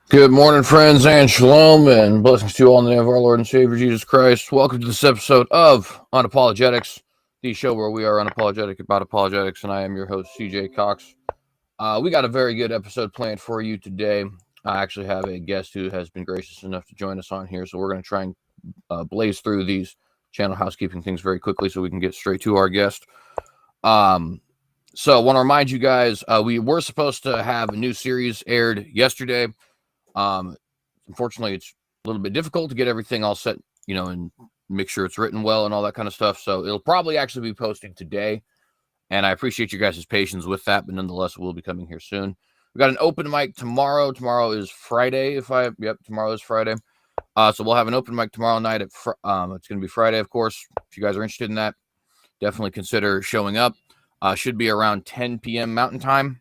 Good morning, friends, and shalom, and blessings to you all in the name of our Lord and Savior, Jesus Christ. Welcome to this episode of Unapologetics, the show where we are unapologetic about apologetics, and I am your host, CJ Cox. We got a very good episode planned for you today. I actually have a guest who has been gracious enough to join us on here, so we're going to try and blaze through these channel housekeeping things very quickly so we can get straight to our guest. So I want to remind you guys, we were supposed to have a new series aired yesterday. Unfortunately, it's a little bit difficult to get everything all set, and make sure it's written well and all that kind of stuff. So it'll probably actually be posting today. And I appreciate you guys' patience with that, but nonetheless, we'll be coming here soon. We got an open mic tomorrow. Tomorrow is Friday. Tomorrow is Friday. So we'll have an open mic tomorrow night it's going to be Friday, of course. If you guys are interested in that, definitely consider showing up. Should be around 10 p.m. Mountain Time.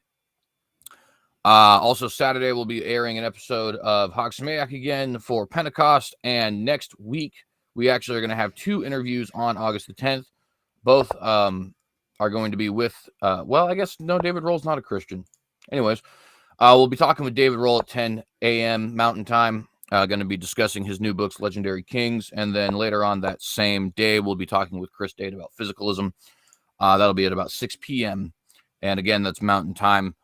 Also, Saturday, we'll be airing an episode of Hogsmeade again for Pentecost. And next week, we actually are going to have two interviews on August the 10th. Both are going to be with, David Roll's not a Christian. Anyways, we'll be talking with David Roll at 10 a.m. Mountain Time. Going to be discussing his new books, Legendary Kings. And then later on that same day, we'll be talking with Chris Date about physicalism. That'll be at about 6 p.m. And again, that's Mountain Time.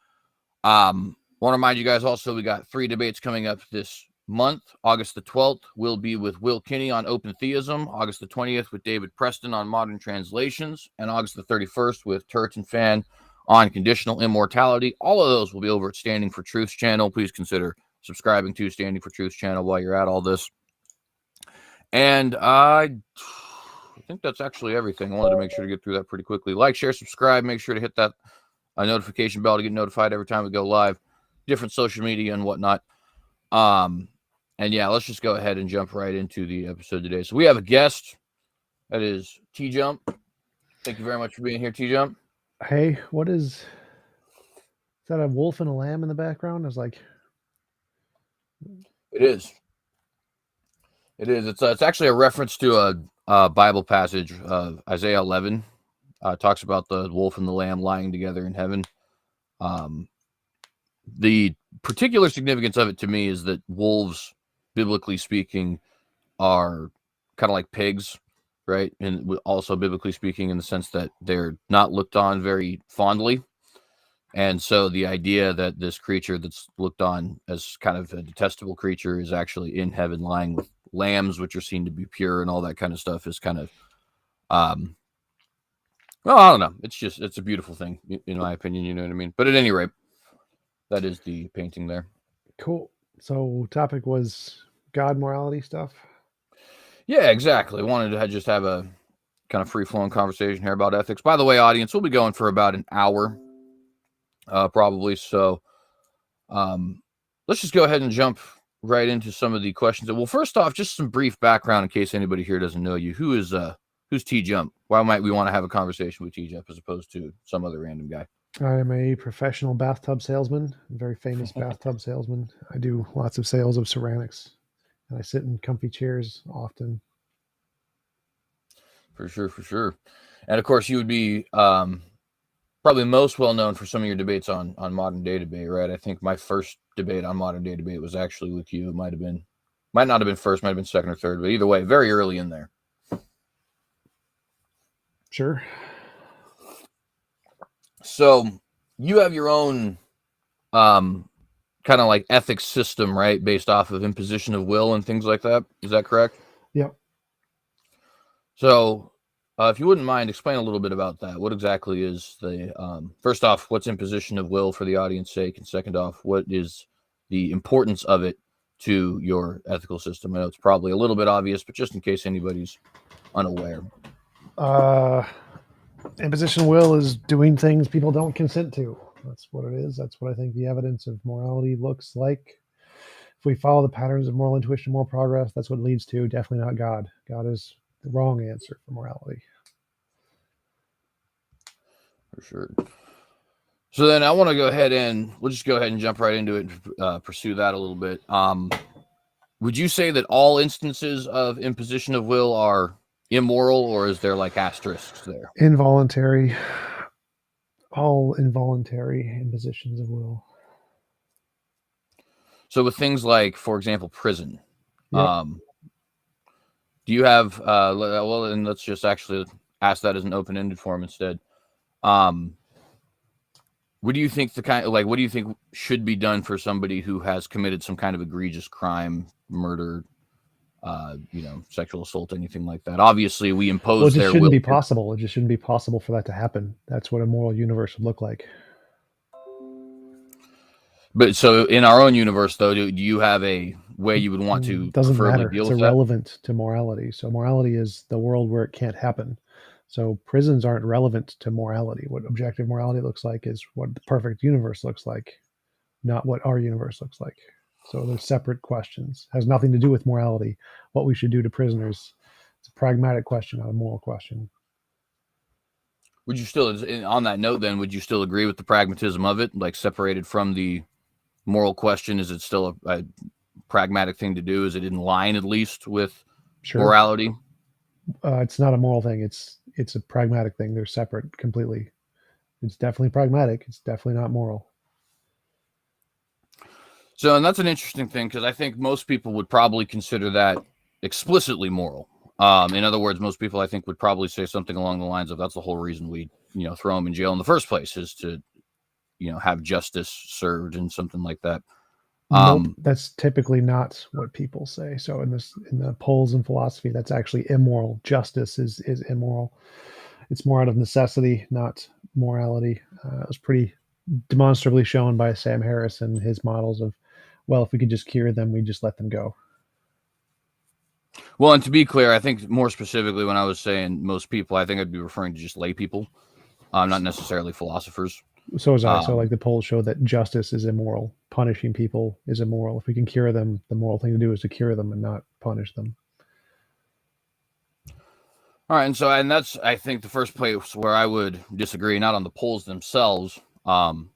Want to remind you guys also, we got 3 debates coming up this month. August the 12th will be with Will Kinney on open theism. August the 20th with David Preston on modern translations. And August the 31st with Turret and Fan on conditional immortality. All of those will be over at Standing for Truth's channel. Please consider subscribing to Standing for Truth's channel while you're at all this. And I think that's actually everything. I wanted to make sure to get through that pretty quickly. Like, share, subscribe. Make sure to hit that notification bell to get notified every time we go live. Different social media and whatnot. And yeah, let's just go ahead and jump right into the episode today. So we have a guest. That is TJump. Thank you very much for being here, TJump. Hey, is that a wolf and a lamb in the background? I was like, it is. It's actually a reference to a Bible passage, Isaiah 11. Talks about the wolf and the lamb lying together in heaven. The particular significance of it to me is that wolves, biblically speaking, are kind of like pigs, right? And also biblically speaking in the sense that they're not looked on very fondly. And so the idea that this creature that's looked on as kind of a detestable creature is actually in heaven lying with lambs, which are seen to be pure and all that kind of stuff is kind of, well, I don't know. It's a beautiful thing, in my opinion. You know what I mean? But at any rate, that is the painting there. Cool. So topic was God morality stuff. Yeah, exactly. Wanted to just have a kind of free-flowing conversation here about ethics. By the way, audience, we'll be going for about an hour, probably. So let's just go ahead and jump right into some of the questions. Well, first off, just some brief background in case anybody here doesn't know you. Who's TJump? Why might we want to have a conversation with TJump as opposed to some other random guy? I am a professional bathtub salesman, a very famous bathtub salesman. I do lots of sales of ceramics, and I sit in comfy chairs often. For sure. And of course, you would be probably most well known for some of your debates on Modern Day Debate, right? I think my first debate on Modern Day Debate was actually with you. It might not have been first, might have been second or third, but either way, very early in there. Sure. So you have your own kind of like ethics system, right? Based off of imposition of will and things like that. Is that correct? Yep. So if you wouldn't mind, explain a little bit about that. What exactly is the, first off, what's imposition of will for the audience's sake? And second off, what is the importance of it to your ethical system? I know it's probably a little bit obvious, but just in case anybody's unaware. Imposition of will is doing things people don't consent to. That's what it is. That's what I think the evidence of morality looks like. If we follow the patterns of moral intuition, moral progress, that's what it leads to. Definitely not God. God is the wrong answer for morality. For sure. So then I want to go ahead and we'll just go ahead and jump right into it and pursue that a little bit. Would you say that all instances of imposition of will are immoral, or is there like asterisks there? Involuntary, all involuntary impositions of will. So with things like, for example, prison, Yep. do you have well, and let's just actually ask that as an open-ended form instead. What do you think what do you think should be done for somebody who has committed some kind of egregious crime, murder, sexual assault, anything like that? Obviously, we impose Well, it just their shouldn't will. be possible. It just shouldn't be possible for that to happen. That's what a moral universe would look like. But so in our own universe, though, do you have a way you would want to Doesn't preferably matter. deal It's with irrelevant to morality. So morality is the world where it can't happen. So prisons aren't relevant to morality. What objective morality looks like is what the perfect universe looks like, not what our universe looks like. So they're separate questions. Has nothing to do with morality. What we should do to prisoners. It's a pragmatic question, not a moral question. Would you still, on that note, then, would you still agree with the pragmatism of it, like separated from the moral question? Is it still a pragmatic thing to do? Is it in line at least with morality? It's not a moral thing. It's a pragmatic thing. They're separate completely. It's definitely pragmatic. It's definitely not moral. So, and that's an interesting thing, because I think most people would probably consider that explicitly moral. In other words, most people, I think, would probably say something along the lines of, that's the whole reason we, throw them in jail in the first place, is to, have justice served and something like that. Nope, that's typically not what people say. So in the polls in philosophy, that's actually immoral. Justice is immoral. It's more out of necessity, not morality. It was pretty demonstrably shown by Sam Harris and his models of, well, if we could just cure them, we just let them go. Well, and to be clear, I think more specifically when I was saying most people, I think I'd be referring to just lay people, not necessarily philosophers. So was I. So like the polls show that justice is immoral. Punishing people is immoral. If we can cure them, the moral thing to do is to cure them and not punish them. All right, and that's, I think, the first place where I would disagree, not on the polls themselves, although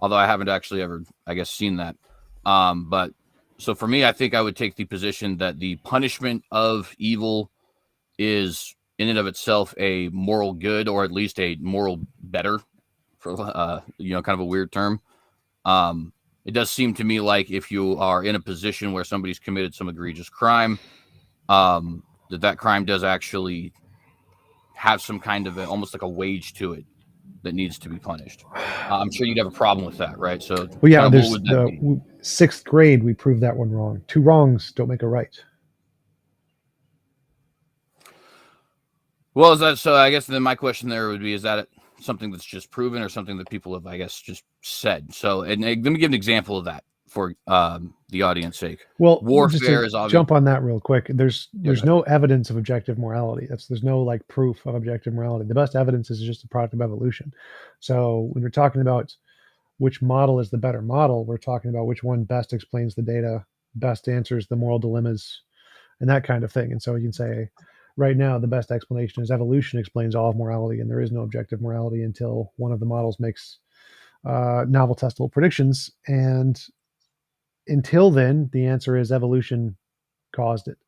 I haven't actually ever, I guess, seen that. But so for me, I think I would take the position that the punishment of evil is in and of itself a moral good, or at least a moral better, for kind of a weird term. It does seem to me like if you are in a position where somebody's committed some egregious crime, that crime does actually have some kind of almost like a wage to it that needs to be punished. I'm sure you'd have a problem with that, right? So, well, yeah, there's the sixth grade. We proved that one wrong. Two wrongs don't make a right. Well, is that so? I guess then my question there would be: is that something that's just proven, or something that people have, I guess, just said? So, and let me give an example of that for the audience sake. Well, warfare is obvious. Jump on that real quick. There's no evidence of objective morality. There's no like proof of objective morality. The best evidence is just a product of evolution. So when we're talking about which model is the better model, we're talking about which one best explains the data, best answers the moral dilemmas, and that kind of thing. And so you can say, right now, the best explanation is evolution explains all of morality, and there is no objective morality until one of the models makes novel testable predictions. And until then, the answer is evolution caused it.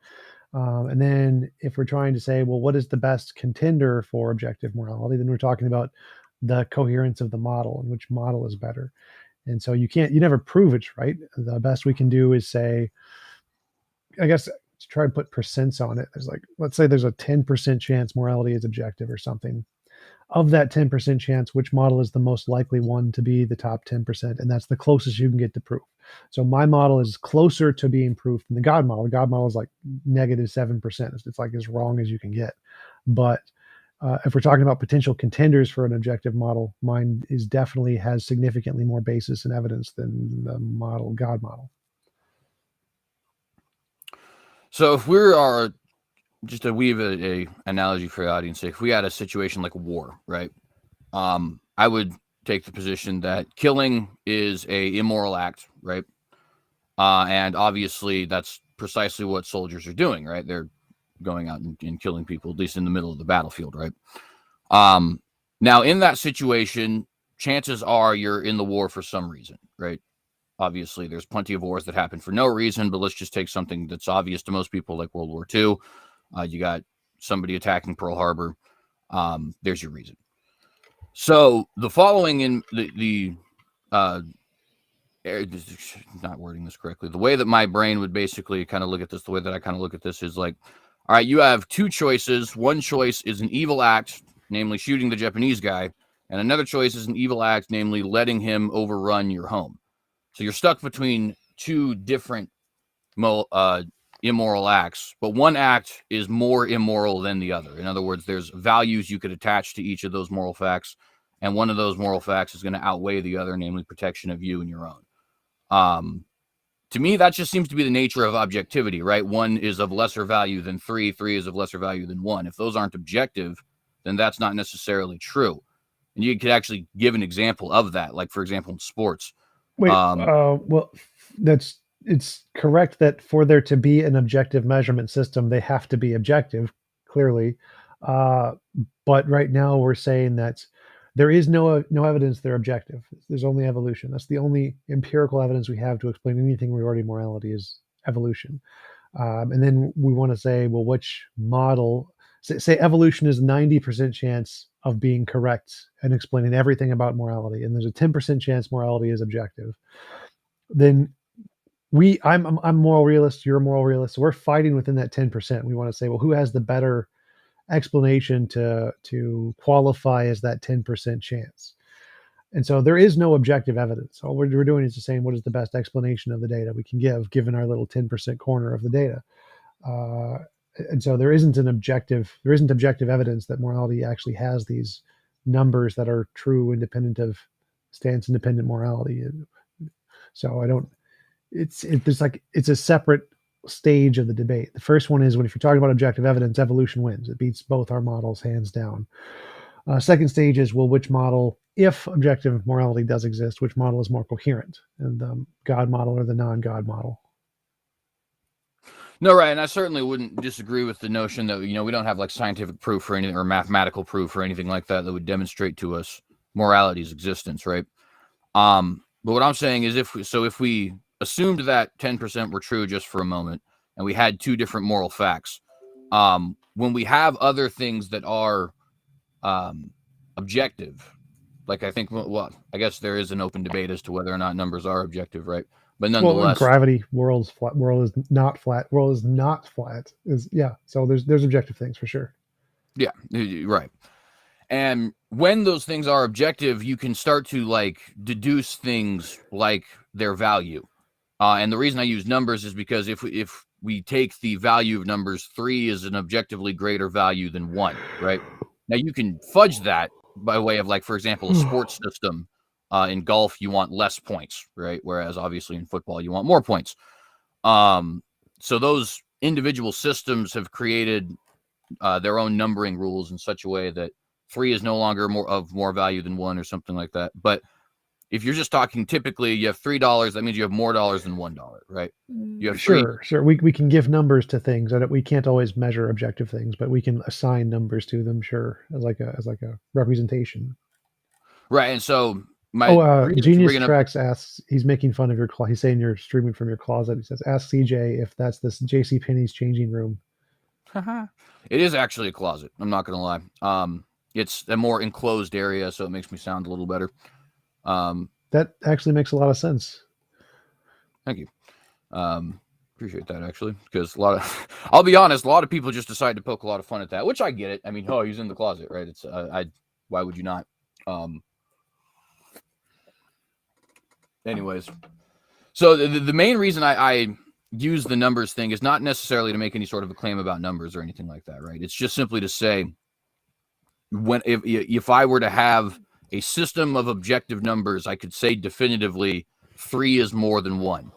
And then if we're trying to say, well, what is the best contender for objective morality, then we're talking about the coherence of the model and which model is better. And so you never prove it, right? The best we can do is say, I guess, to try and put percents on it, there's like, let's say there's a 10% chance morality is objective or something. Of that 10% chance, which model is the most likely one to be the top 10%? And that's the closest you can get to proof. So my model is closer to being proof than the God model. The God model is like negative 7%. It's like as wrong as you can get. But if we're talking about potential contenders for an objective model, mine definitely has significantly more basis and evidence than the God model. So if we are, just to weave a analogy for the audience, if we had a situation like war, right? I would take the position that killing is a immoral act, right? And obviously that's precisely what soldiers are doing, right? They're going out and killing people, at least in the middle of the battlefield, right? Now in that situation, chances are you're in the war for some reason, right? Obviously, there's plenty of wars that happen for no reason, but let's just take something that's obvious to most people, like World War II. You got somebody attacking Pearl Harbor, there's your reason. So the following in not wording this correctly, the way that my brain would basically kind of look at this, the way that I kind of look at this is like, all right, you have two choices. One choice is an evil act, namely shooting the Japanese guy, and another choice is an evil act, namely letting him overrun your home. So you're stuck between two different immoral acts, but one act is more immoral than the other. In other words, there's values you could attach to each of those moral facts, and one of those moral facts is going to outweigh the other, namely protection of you and your own. To me, that just seems to be the nature of objectivity, right? One is of lesser value than three is of lesser value than one. If those aren't objective, then that's not necessarily true. And you could actually give an example of that, like, for example, in sports. Wait, well, it's correct that for there to be an objective measurement system, they have to be objective, clearly. But right now we're saying that there is no evidence they're objective. There's only evolution. That's the only empirical evidence we have to explain anything regarding morality is evolution. And then we want to say, well, which model? Say evolution is 90% chance of being correct and explaining everything about morality, and there's a 10% chance morality is objective. Then I'm moral realist, you're a moral realist, so we're fighting within that 10%. We want to say, well, who has the better explanation to qualify as that 10% chance? And so there is no objective evidence. All we're doing is just saying what is the best explanation of the data we can give, given our little 10% corner of the data. And so there isn't objective evidence that morality actually has these numbers that are true, independent of stance independent morality. So it's a separate stage of the debate. The first one is if you're talking about objective evidence, evolution wins. It beats both our models hands down. Second stage is, well, which model, if objective morality does exist, which model is more coherent, and the God model or the non-God model? No, right, and I certainly wouldn't disagree with the notion that, we don't have like scientific proof or anything, or mathematical proof or anything like that would demonstrate to us morality's existence, right? But what I'm saying is, if we assumed that 10% were true just for a moment, and we had two different moral facts, when we have other things that are objective, like I think, I guess there is an open debate as to whether or not numbers are objective, right? But nonetheless, gravity, world is not flat. So there's objective things for sure. Yeah, right. And when those things are objective, you can start to like deduce things like their value. And the reason I use numbers is because if we take the value of numbers, 3 is an objectively greater value than 1, right? Now you can fudge that by way of, like, for example, a sports system. In golf, you want less points, right? Whereas obviously in football, you want more points. So those individual systems have created their own numbering rules in such a way that 3 is no longer more value than 1 or something like that. But if you're just talking, typically you have $3, that means you have more dollars than $1, right? You have sure. We can give numbers to things, and we can't always measure objective things, but we can assign numbers to them, sure, as like a representation. Right, and so Genius Tracks asks, he's making fun of your closet. He's saying you're streaming from your closet. He says, ask CJ if that's this JCPenney's changing room. It is actually a closet. I'm not going to lie. It's a more enclosed area, so it makes me sound a little better. That actually makes a lot of sense. Thank you. Appreciate that, actually, because I'll be honest, a lot of people just decide to poke a lot of fun at that, which I get it. I mean, he's in the closet, right? It's why would you not? Anyways, so the main reason I use the numbers thing is not necessarily to make any sort of a claim about numbers or anything like that, right? It's just simply to say, if I were to have a system of objective numbers, I could say definitively 3 is more than 1.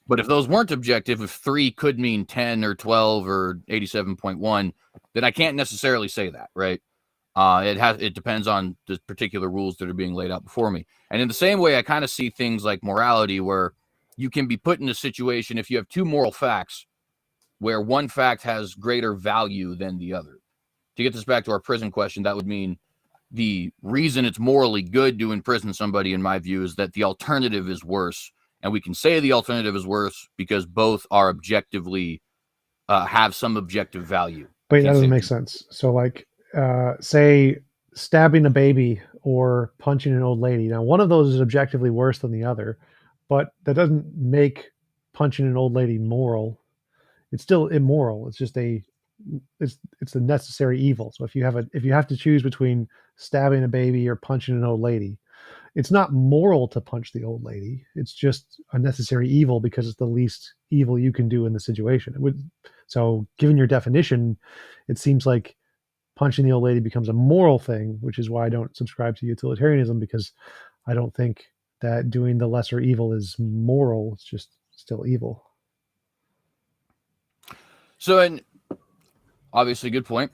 But if those weren't objective, if 3 could mean 10 or 12 or 87.1, then I can't necessarily say that, right? It depends on the particular rules that are being laid out before me. And in the same way, I kind of see things like morality, where you can be put in a situation if you have two moral facts where one fact has greater value than the other. To get this back to our prison question, that would mean the reason it's morally good to imprison somebody, in my view, is that the alternative is worse. And we can say the alternative is worse because both are objectively have some objective value. But that can't say doesn't make sense. So, like, say stabbing a baby or punching an old lady. Now, one of those is objectively worse than the other, but that doesn't make punching an old lady moral. It's still immoral. It's just it's a necessary evil. So if you have to choose between stabbing a baby or punching an old lady, it's not moral to punch the old lady. It's just a necessary evil because it's the least evil you can do in the situation. So, given your definition, it seems like punching the old lady becomes a moral thing, which is why I don't subscribe to utilitarianism, because I don't think that doing the lesser evil is moral. It's just still evil. So, and obviously, good point.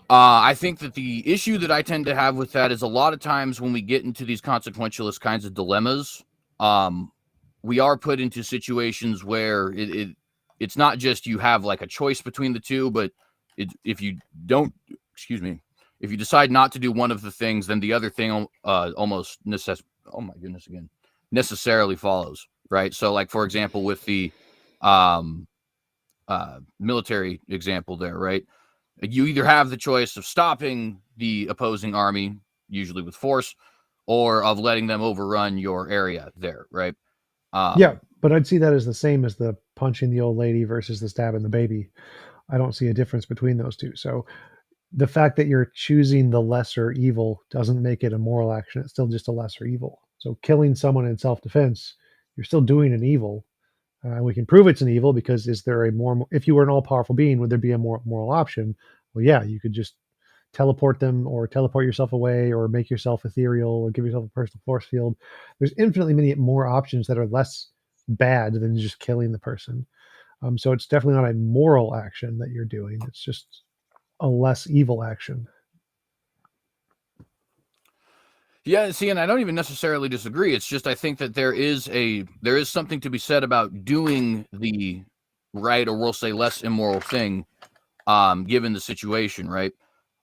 I think that the issue that I tend to have with that is a lot of times when we get into these consequentialist kinds of dilemmas, we are put into situations where it's not just you have like a choice between the two, but if you don't, excuse me, if you decide not to do one of the things, then the other thing almost necessarily follows, right? So, like for example, with the military example there, right? You either have the choice of stopping the opposing army, usually with force, or of letting them overrun your area there, right? Yeah, but I'd see that as the same as the punching the old lady versus the stabbing the baby. I don't see a difference between those two. So the fact that you're choosing the lesser evil doesn't make it a moral action. It's still just a lesser evil. So killing someone in self-defense, you're still doing an evil. We can prove it's an evil because is there a more? If you were an all-powerful being, would there be a more moral option? Well, yeah, you could just teleport them or teleport yourself away or make yourself ethereal or give yourself a personal force field. There's infinitely many more options that are less bad than just killing the person. So it's definitely not a moral action that you're doing. It's just a less evil action. Yeah, see, and I don't even necessarily disagree. It's just I think that there is something to be said about doing the right, or we'll say less immoral thing, given the situation, right?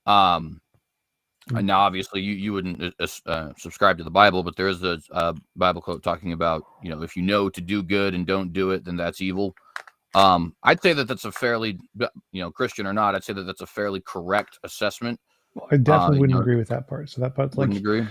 And now, obviously, you wouldn't subscribe to the Bible, but there is a Bible quote talking about, if you know to do good and don't do it, then that's evil. I'd say that that's a fairly, Christian or not, I'd say that that's a fairly correct assessment. Well, I definitely wouldn't agree with that part. So that part's wouldn't agree.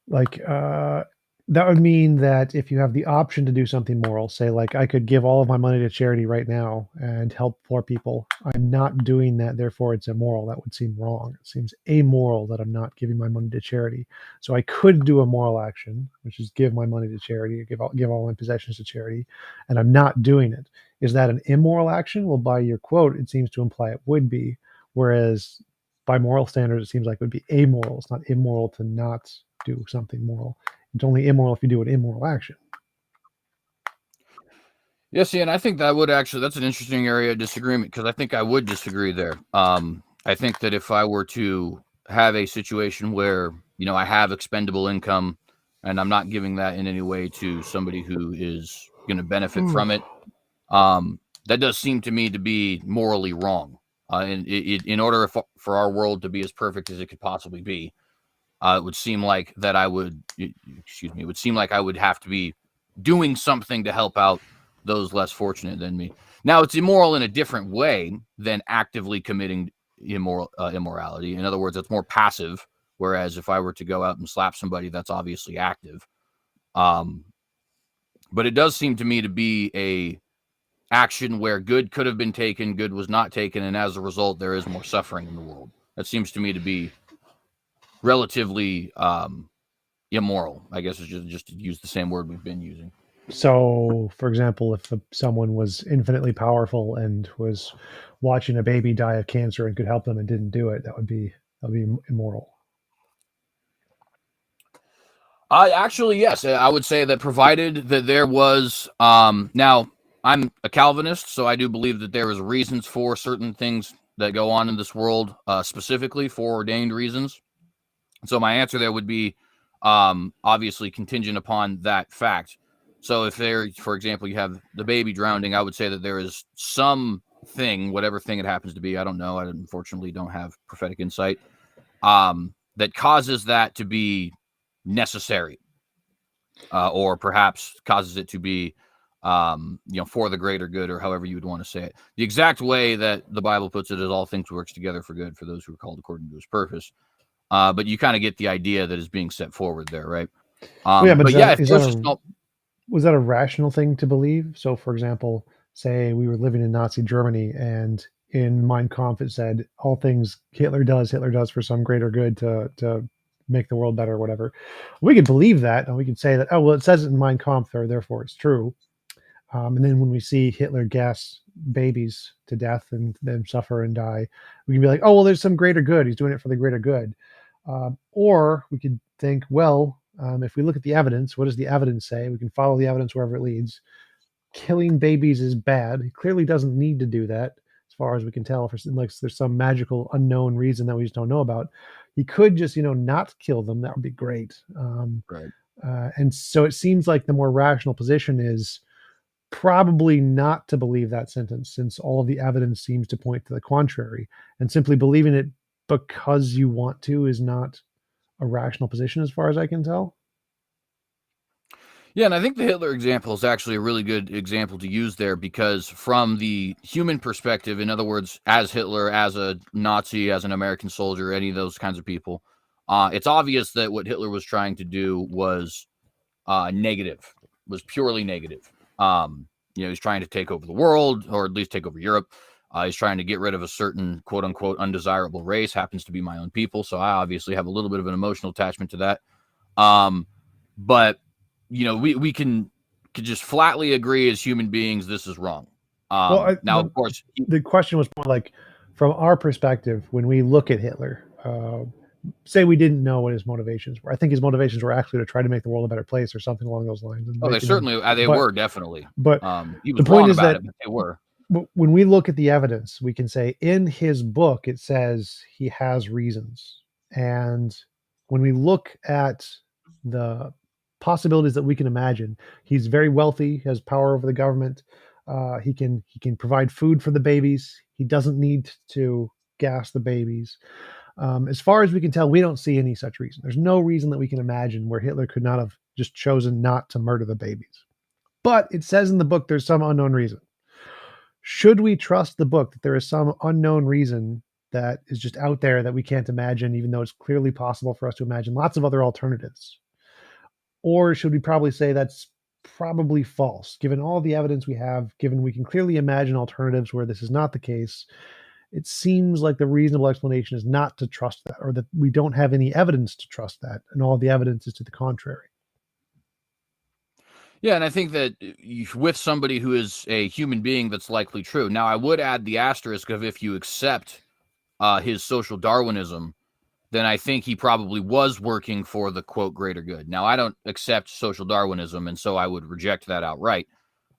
Like that would mean that if you have the option to do something moral, say like I could give all of my money to charity right now and help poor people, I'm not doing that, therefore it's immoral. That would seem wrong. It seems amoral that I'm not giving my money to charity. So I could do a moral action, which is give my money to charity, or give all my possessions to charity, and I'm not doing it. Is that an immoral action? Well, by your quote, it seems to imply it would be, whereas by moral standards, it seems like it would be amoral. It's not immoral to not do something moral. It's only immoral if you do an immoral action. Yeah, see, and I think that's an interesting area of disagreement, because I think I would disagree there. I think that if I were to have a situation where, I have expendable income and I'm not giving that in any way to somebody who is going to benefit from it, that does seem to me to be morally wrong. And in order for our world to be as perfect as it could possibly be, it would seem like that it would seem like I would have to be doing something to help out those less fortunate than me. Now, it's immoral in a different way than actively committing immorality. In other words, it's more passive. Whereas if I were to go out and slap somebody, that's obviously active. But it does seem to me to be a action where good could have been taken, good was not taken, and as a result, there is more suffering in the world. That seems to me to be relatively immoral, I guess, is just to use the same word we've been using. So, for example, if someone was infinitely powerful and was watching a baby die of cancer and could help them and didn't do it, that would be immoral. Actually, yes, I would say that, provided that there was, now I'm a Calvinist, so I do believe that there is reasons for certain things that go on in this world, specifically foreordained reasons. So my answer there would be, obviously contingent upon that fact. So if there, for example, you have the baby drowning, I would say that there is some thing, whatever thing it happens to be, I don't know, I unfortunately don't have prophetic insight, that causes that to be necessary, or perhaps causes it to be for the greater good, or however you would want to say it. The exact way that the Bible puts it is all things works together for good for those who are called according to his purpose. But you kind of get the idea that is being set forward there, right? But If was that a rational thing to believe? So, for example, say we were living in Nazi Germany, and in Mein Kampf it said all things Hitler does for some greater good to make the world better or whatever. We could believe that, and we could say that, oh, well, it says it in Mein Kampf, therefore it's true. And then when we see Hitler gas babies to death and them suffer and die, we can be like, oh, well, there's some greater good. He's doing it for the greater good. Or we could think, well, if we look at the evidence, what does the evidence say? We can follow the evidence wherever it leads. Killing babies is bad. He clearly doesn't need to do that, as far as we can tell. Like there's some magical unknown reason that we just don't know about. He could just, not kill them. That would be great. right. And so it seems like the more rational position is probably not to believe that sentence, since all of the evidence seems to point to the contrary. And simply believing it because you want to is not a rational position, as far as I can tell. Yeah, and I think the Hitler example is actually a really good example to use there, because from the human perspective, in other words, as Hitler, as a Nazi, as an American soldier, any of those kinds of people, it's obvious that what Hitler was trying to do was negative, was purely negative. He's trying to take over the world, or at least take over Europe. He's trying to get rid of a certain quote unquote undesirable race, happens to be my own people. So I obviously have a little bit of an emotional attachment to that. But we can just flatly agree as human beings, this is wrong. Of course, the question was more like, from our perspective, when we look at Hitler, say we didn't know what his motivations were. I think his motivations were actually to try to make the world a better place, or something along those lines. They were definitely. But he was wrong about it, but they were. When we look at the evidence, we can say in his book it says he has reasons, and when we look at the possibilities that we can imagine, he's very wealthy, has power over the government. He can provide food for the babies. He doesn't need to gas the babies. As far as we can tell, we don't see any such reason. There's no reason that we can imagine where Hitler could not have just chosen not to murder the babies. But it says in the book there's some unknown reason. Should we trust the book that there is some unknown reason that is just out there that we can't imagine, even though it's clearly possible for us to imagine lots of other alternatives? Or should we probably say that's probably false, given all the evidence we have, given we can clearly imagine alternatives where this is not the case? It seems like the reasonable explanation is not to trust that, or that we don't have any evidence to trust that, and all the evidence is to the contrary. Yeah, and I think that with somebody who is a human being, that's likely true. Now, I would add the asterisk of, if you accept his social Darwinism, then I think he probably was working for the quote greater good. Now, I don't accept social Darwinism, and so I would reject that outright.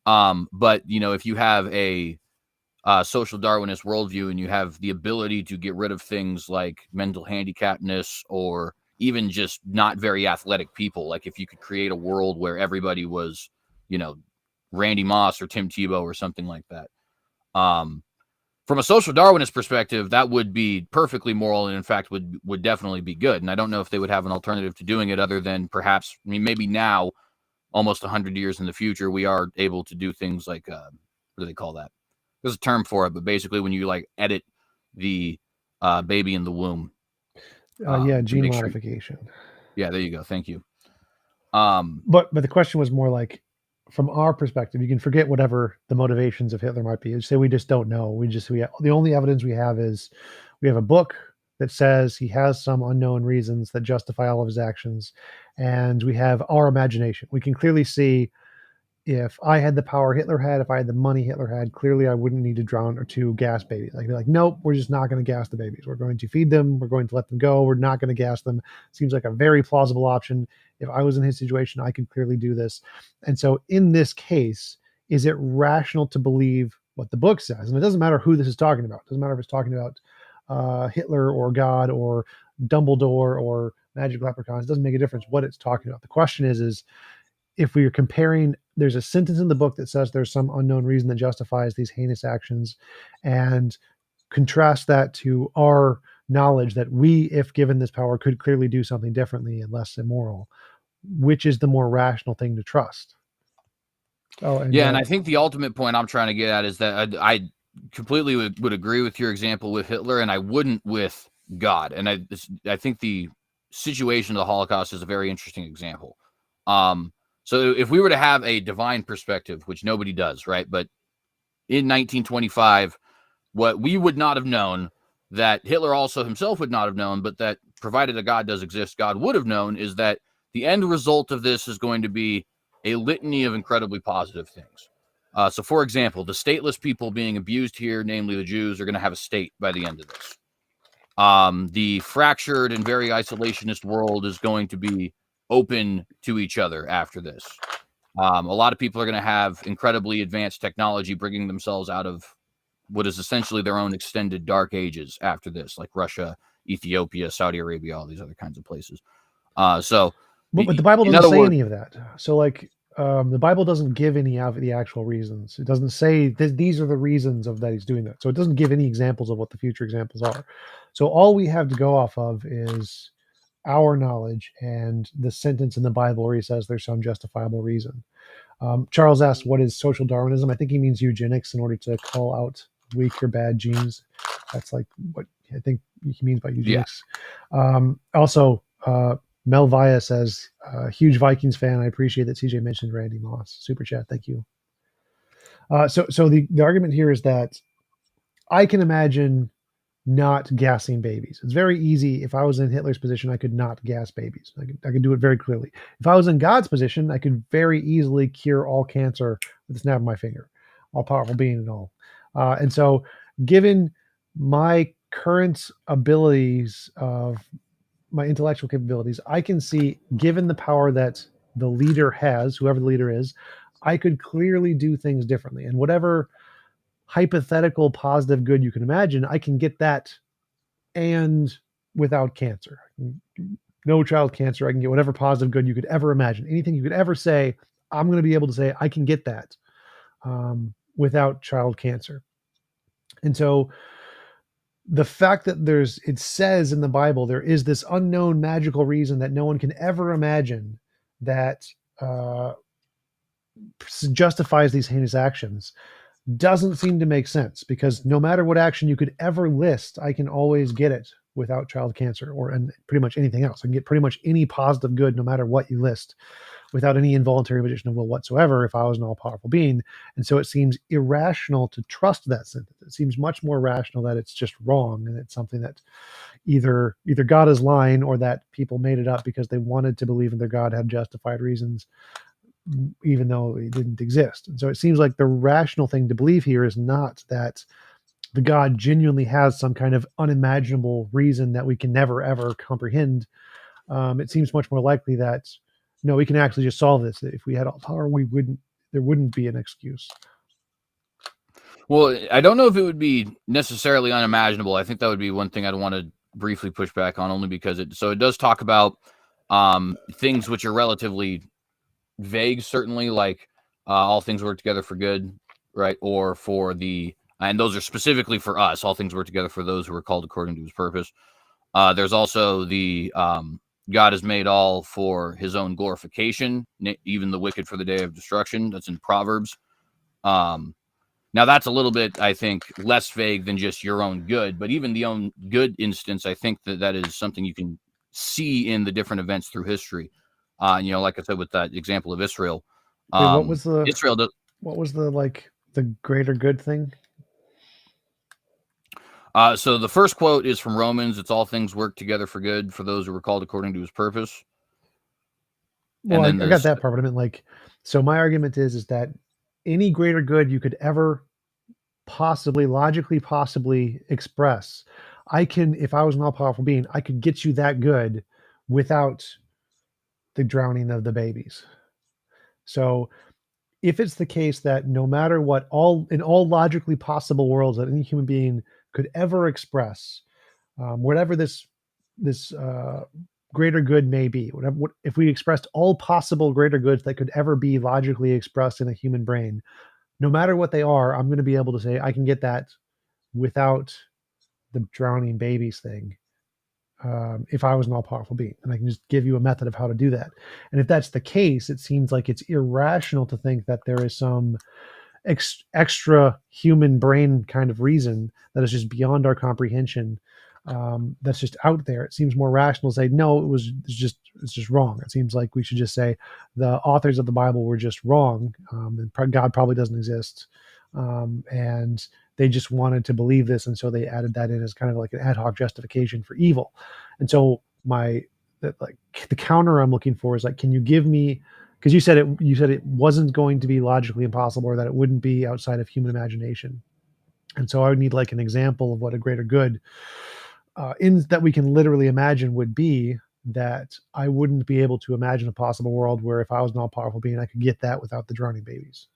But if you have a social Darwinist worldview, and you have the ability to get rid of things like mental handicapness, or even just not very athletic people, like if you could create a world where everybody was, Randy Moss or Tim Tebow or something like that. From a social Darwinist perspective, that would be perfectly moral, and in fact would definitely be good. And I don't know if they would have an alternative to doing it other than perhaps, maybe now, almost 100 years in the future, we are able to do things like, what do they call that? There's a term for it, but basically when you edit the baby in the womb. Gene modification. Yeah, there you go. Thank you. But the question was more like, from our perspective, you can forget whatever the motivations of Hitler might be. Say we just don't know. The only evidence we have is we have a book that says he has some unknown reasons that justify all of his actions, and we have our imagination. We can clearly see, if I had the power Hitler had, if I had the money Hitler had, clearly I wouldn't need to drown or to gas babies. I'd be like, nope, we're just not going to gas the babies. We're going to feed them. We're going to let them go. We're not going to gas them. Seems like a very plausible option. If I was in his situation, I could clearly do this. And so in this case, is it rational to believe what the book says? And it doesn't matter who this is talking about. It doesn't matter if it's talking about Hitler or God or Dumbledore or magic leprechauns. It doesn't make a difference what it's talking about. The question is if we are comparing, there's a sentence in the book that says there's some unknown reason that justifies these heinous actions, and contrast that to our knowledge that we, if given this power, could clearly do something differently and less immoral. Which is the more rational thing to trust? Oh, and Yeah, and I think the ultimate point I'm trying to get at is that I completely would agree with your example with Hitler, and I wouldn't with God. And I think the situation of the Holocaust is a very interesting example. So if we were to have a divine perspective, which nobody does, right? But in 1925, what we would not have known, that Hitler also himself would not have known, but that provided a God does exist, God would have known, is that the end result of this is going to be a litany of incredibly positive things. So, for example, the stateless people being abused here, namely the Jews, are going to have a state by the end of this. The fractured and very isolationist world is going to be open to each other after this. A lot of people are going to have incredibly advanced technology, bringing themselves out of what is essentially their own extended dark ages after this, like Russia, Ethiopia, Saudi Arabia, all these other kinds of places. So, but the Bible in doesn't other say words, any of that. So like the Bible doesn't give any of the actual reasons. It doesn't say these are the reasons of that he's doing that. So it doesn't give any examples of what the future examples are. So all we have to go off of is our knowledge and the sentence in the Bible where he says there's some justifiable reason. Charles asked, what is social Darwinism? I think he means eugenics in order to call out weak or bad genes. That's like what I think he means by eugenics. Yeah. Also, Mel Via says, huge Vikings fan. I appreciate that CJ mentioned Randy Moss. Super chat. Thank you. So the argument here is that I can imagine not gassing babies. It's very easy. If I was in Hitler's position, I could not gas babies. I could do it very clearly. If I was in God's position, I could very easily cure all cancer with the snap of my finger, all powerful being and all. And so, given my current abilities of my intellectual capabilities, I can see, given the power that the leader has, whoever the leader is, I could clearly do things differently. And whatever hypothetical positive good you can imagine, I can get that and without cancer. No child cancer. I can get whatever positive good you could ever imagine. Anything you could ever say, I'm going to be able to say, I can get that without child cancer. And so the fact that it says in the Bible, there is this unknown magical reason that no one can ever imagine that justifies these heinous actions doesn't seem to make sense, because no matter what action you could ever list, I can always get it without child cancer and pretty much anything else. I can get pretty much any positive good no matter what you list without any involuntary imposition of will whatsoever if I was an all-powerful being. And so it seems irrational to trust that sentence. It seems much more rational that it's just wrong, and it's something that either God is lying or that people made it up because they wanted to believe in their God had justified reasons, even though it didn't exist. And so it seems like the rational thing to believe here is not that the God genuinely has some kind of unimaginable reason that we can never ever comprehend. It seems much more likely that no, we can actually just solve this. If we had all power, there wouldn't be an excuse. Well, I don't know if it would be necessarily unimaginable. I think that would be one thing I'd want to briefly push back on, only because it does talk about things which are relatively vague, certainly, like all things work together for good, right? Or and those are specifically for us, all things work together for those who are called according to his purpose. There's also the God has made all for his own glorification, even the wicked for the day of destruction. That's in Proverbs. Now that's a little bit, I think, less vague than just your own good, but even the own good instance, I think that is something you can see in the different events through history. Like I said, with that example of Israel. Wait, what was the Israel? What was the greater good thing? So the first quote is from Romans. It's all things work together for good for those who were called according to his purpose. Well, I got that part, but I meant so my argument is that any greater good you could ever logically possibly express, I can, if I was an all-powerful being, I could get you that good without the drowning of the babies. So if it's the case that no matter what, in all logically possible worlds that any human being could ever express, whatever this greater good may be, if we expressed all possible greater goods that could ever be logically expressed in a human brain, no matter what they are, I'm going to be able to say I can get that without the drowning babies thing. if I was an all-powerful being, and I can just give you a method of how to do that. And if that's the case, it seems like it's irrational to think that there is some extra human brain kind of reason that is just beyond our comprehension, that's just out there. It seems more rational to say no, it's just wrong. It seems like we should just say the authors of the Bible were just wrong, and God probably doesn't exist, and they just wanted to believe this, and so they added that in as kind of like an ad hoc justification for evil. And so the counter I'm looking for is like, can you give me, because you said it wasn't going to be logically impossible, or that it wouldn't be outside of human imagination. And so I would need like an example of what a greater good in that we can literally imagine would be, that I wouldn't be able to imagine a possible world where if I was an all-powerful being, I could get that without the drowning babies.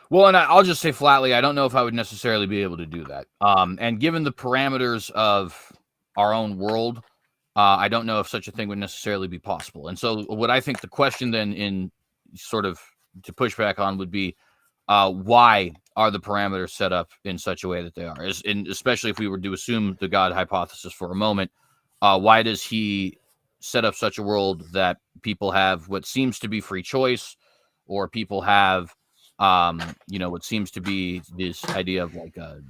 Well, and I'll just say flatly, I don't know if I would necessarily be able to do that. And given the parameters of our own world, I don't know if such a thing would necessarily be possible. And so what I think the question then, in sort of to push back on, would be why are the parameters set up in such a way that they are? Especially if we were to assume the God hypothesis for a moment, why does he set up such a world that people have what seems to be free choice, or people have what seems to be this idea of like a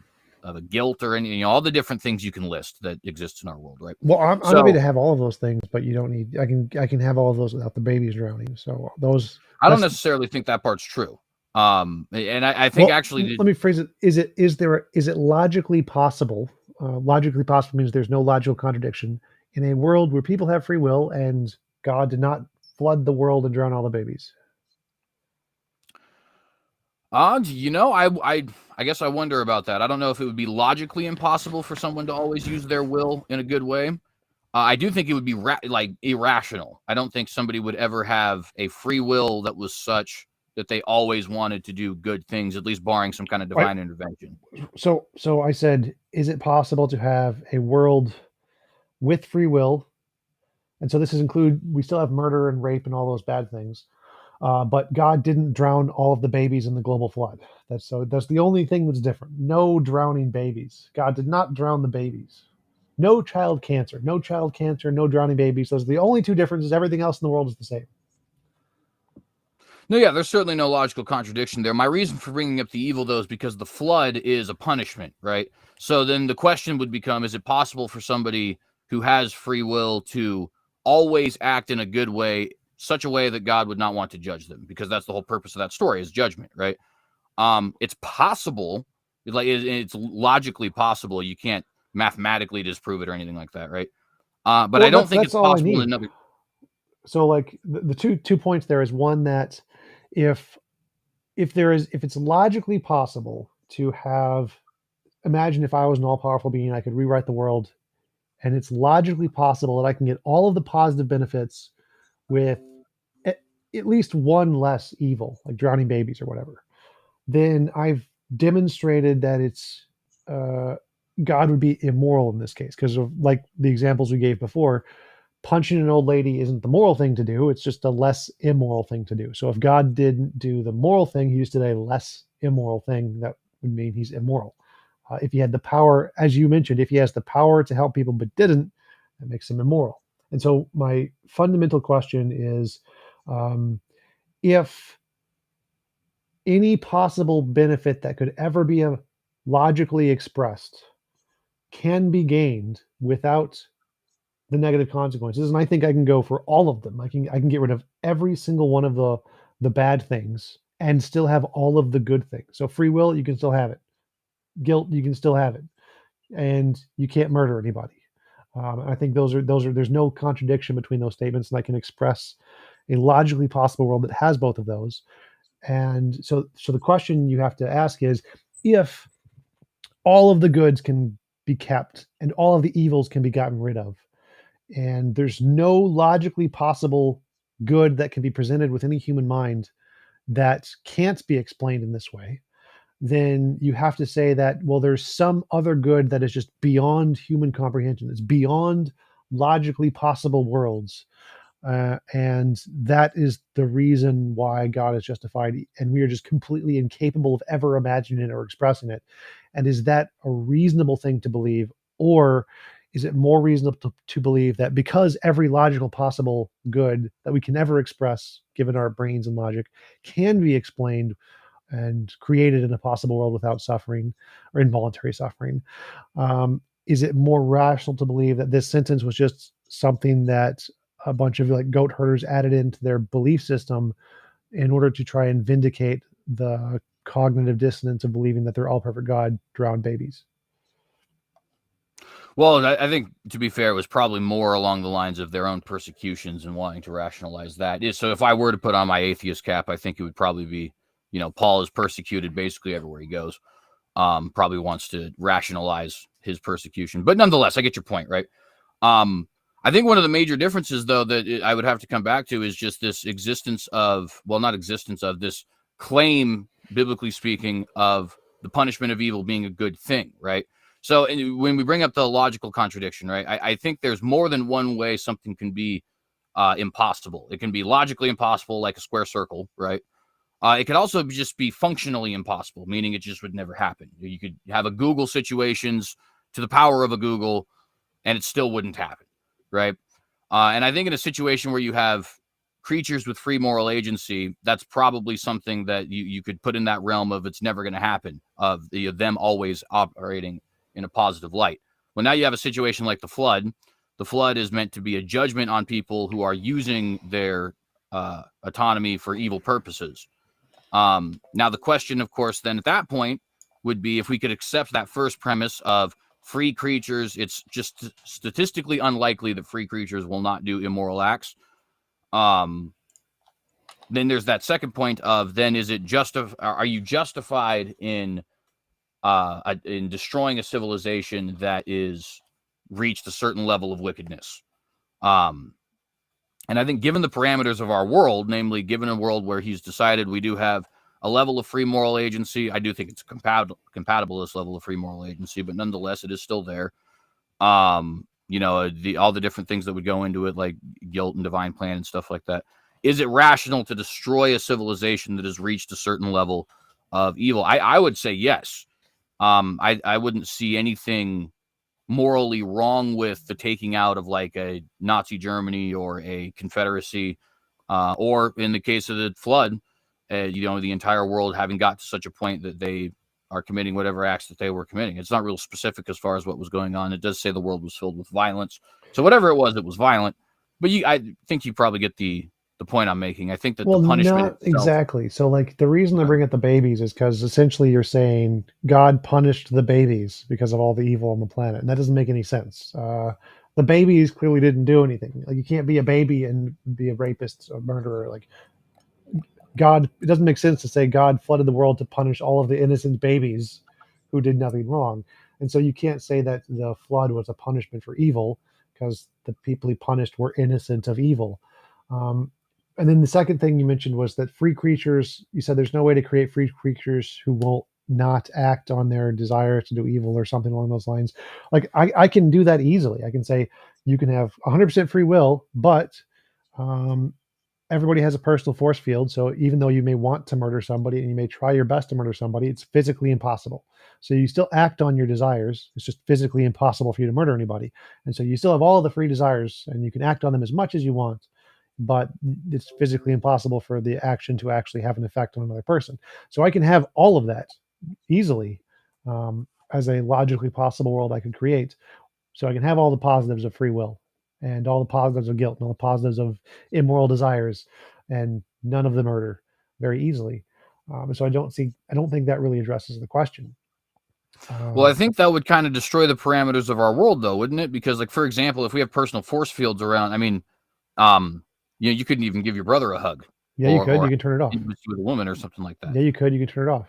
guilt, or any, all the different things you can list that exist in our world, right? Well, I'm happy to have all of those things, but you don't need. I can have all of those without the babies drowning. So those. I don't necessarily think that part's true. And I think actually, let me phrase it. Is it logically possible? Logically possible means there's no logical contradiction in a world where people have free will and God did not flood the world and drown all the babies. I guess I wonder about that. I don't know if it would be logically impossible for someone to always use their will in a good way. I do think it would be irrational. I don't think somebody would ever have a free will that was such that they always wanted to do good things, at least barring some kind of divine intervention. So I said, is it possible to have a world with free will? And so this is we still have murder and rape and all those bad things. But God didn't drown all of the babies in the global flood. That's the only thing that's different. No drowning babies. God did not drown the babies. No child cancer, no drowning babies. Those are the only two differences. Everything else in the world is the same. No, yeah, there's certainly no logical contradiction there. My reason for bringing up the evil, though, is because the flood is a punishment, right? So then the question would become, is it possible for somebody who has free will to always act in a good way, such a way that God would not want to judge them? Because that's the whole purpose of that story, is judgment, right? It's possible, it's logically possible. You can't mathematically disprove it or anything like that, right? But I don't think it's possible in another. So like the two points there is, one, that if it's logically possible to imagine if I was an all-powerful being, I could rewrite the world, and it's logically possible that I can get all of the positive benefits with at least one less evil, like drowning babies or whatever, then I've demonstrated that it's God would be immoral in this case, because of like the examples we gave before. Punching an old lady isn't the moral thing to do. It's just a less immoral thing to do. So if God didn't do the moral thing, he just did a less immoral thing, that would mean he's immoral. If he had the power, as you mentioned, if he has the power to help people but didn't, that makes him immoral. And so my fundamental question is, if any possible benefit that could ever be logically expressed can be gained without the negative consequences, and I think I can go for all of them. I can get rid of every single one of the bad things and still have all of the good things. So free will, you can still have it. Guilt, you can still have it, and you can't murder anybody. I think those are there's no contradiction between those statements, and I can express a logically possible world that has both of those. And so the question you have to ask is, if all of the goods can be kept and all of the evils can be gotten rid of, and there's no logically possible good that can be presented with any human mind that can't be explained in this way, then you have to say that, well, there's some other good that is just beyond human comprehension. It's beyond logically possible worlds. And that is the reason why God is justified, and we are just completely incapable of ever imagining it or expressing it. And is that a reasonable thing to believe? Or is it more reasonable to believe that because every logical possible good that we can ever express, given our brains and logic, can be explained and created in a possible world without suffering or involuntary suffering, is it more rational to believe that this sentence was just something that a bunch of like goat herders added into their belief system in order to try and vindicate the cognitive dissonance of believing that their all-perfect God drowned babies? Well, I think, to be fair, it was probably more along the lines of their own persecutions and wanting to rationalize that. So if I were to put on my atheist cap, I think it would probably be, Paul is persecuted basically everywhere he goes. Probably wants to rationalize his persecution. But nonetheless, I get your point, right? I think one of the major differences, though, that I would have to come back to is just this existence of, well, not existence of, this claim, biblically speaking, of the punishment of evil being a good thing, right? So when we bring up the logical contradiction, right, I think there's more than one way something can be impossible. It can be logically impossible, like a square circle, right? It could also just be functionally impossible, meaning it just would never happen. You could have a Google situations to the power of a Google, and it still wouldn't happen, right? And I think in a situation where you have creatures with free moral agency, that's probably something that you could put in that realm of it's never going to happen, of them always operating in a positive light. Well, now you have a situation like the flood. The flood is meant to be a judgment on people who are using their autonomy for evil purposes. Now, the question, of course, then at that point would be if we could accept that first premise of free creatures, it's just statistically unlikely that free creatures will not do immoral acts. Then there's that second point of then is it are you justified in destroying a civilization that is reached a certain level of wickedness? And I think given the parameters of our world, namely given a world where he's decided we do have a level of free moral agency, I do think it's compatible this level of free moral agency, but nonetheless, it is still there. All the different things that would go into it, like guilt and divine plan and stuff like that. Is it rational to destroy a civilization that has reached a certain level of evil? I would say yes. I wouldn't see anything morally wrong with the taking out of like a Nazi Germany or a Confederacy, or in the case of the flood, the entire world having got to such a point that they are committing whatever acts that they were committing. It's not real specific as far as what was going on. It does say the world was filled with violence. So whatever it was violent. But I think you probably get the point I'm making. I think that the punishment not exactly. So like the reason I bring up the babies is because essentially you're saying God punished the babies because of all the evil on the planet, and that doesn't make any sense. The babies clearly didn't do anything. Like you can't be a baby and be a rapist or murderer. Like God, it doesn't make sense to say God flooded the world to punish all of the innocent babies who did nothing wrong. And so you can't say that the flood was a punishment for evil because the people he punished were innocent of evil. And then the second thing you mentioned was that free creatures, you said there's no way to create free creatures who won't not act on their desire to do evil or something along those lines. Like I can do that easily. I can say you can have 100% free will, but everybody has a personal force field. So even though you may want to murder somebody and you may try your best to murder somebody, it's physically impossible. So you still act on your desires. It's just physically impossible for you to murder anybody. And so you still have all the free desires and you can act on them as much as you want, but it's physically impossible for the action to actually have an effect on another person. So I can have all of that easily as a logically possible world I could create. So I can have all the positives of free will and all the positives of guilt and all the positives of immoral desires and none of the murder very easily. So I don't think that really addresses the question. Well, I think that would kind of destroy the parameters of our world, though, wouldn't it? Because, like, for example, if we have personal force fields around, I mean, you couldn't even give your brother a hug. Yeah, you could. You could turn it off. With a woman or something like that. Yeah, you could. You could turn it off.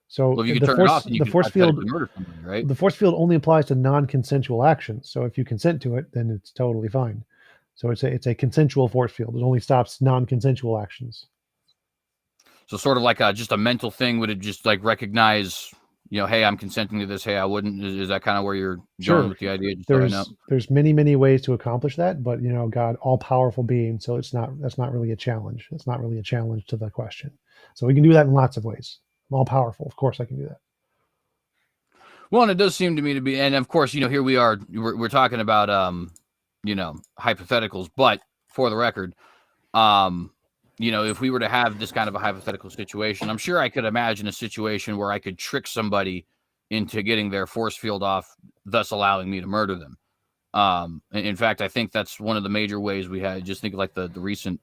So well, if you could turn it off, the force field, murder somebody, right? The force field only applies to non-consensual actions. So if you consent to it, then it's totally fine. So it's a consensual force field. It only stops non-consensual actions. So sort of like just a mental thing. Would it just like recognize, hey, I'm consenting to this. Hey, I wouldn't. Is that kind of where you're going with the idea? There's many ways to accomplish that, but God, all powerful being. So that's not really a challenge. It's not really a challenge to the question. So we can do that in lots of ways. I'm all powerful. Of course I can do that. Well, and it does seem to me to be, and of course, here we are, we're talking about, hypotheticals, but for the record, if we were to have this kind of a hypothetical situation, I'm sure I could imagine a situation where I could trick somebody into getting their force field off, thus allowing me to murder them. In fact, I think that's one of the major ways we had. Just think like the recent,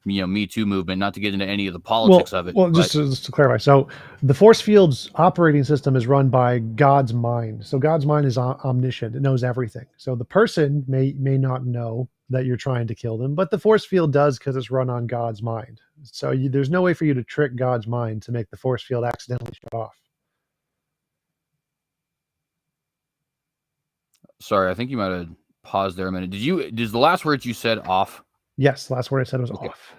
Me Too movement. Not to get into any of the politics of it. Well, just to clarify, so the force field's operating system is run by God's mind. So God's mind is omniscient; it knows everything. So the person may not know that you're trying to kill them, but the force field does because it's run on God's mind. So there's no way for you to trick God's mind to make the force field accidentally shut off. Sorry, I think you might have paused there a minute. Did the last words you said off? Yes, the last word I said was off.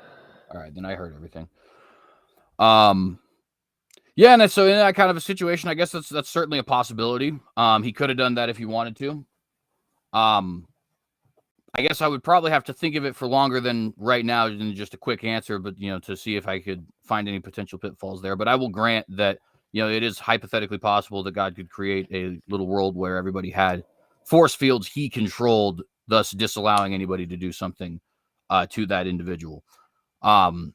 All right, then I heard everything. Yeah, and so in that kind of a situation, I guess that's certainly a possibility. He could have done that if he wanted to. I guess I would probably have to think of it for longer than right now than just a quick answer, but to see if I could find any potential pitfalls there. But I will grant that it is hypothetically possible that God could create a little world where everybody had force fields he controlled, thus disallowing anybody to do something to that individual. Let's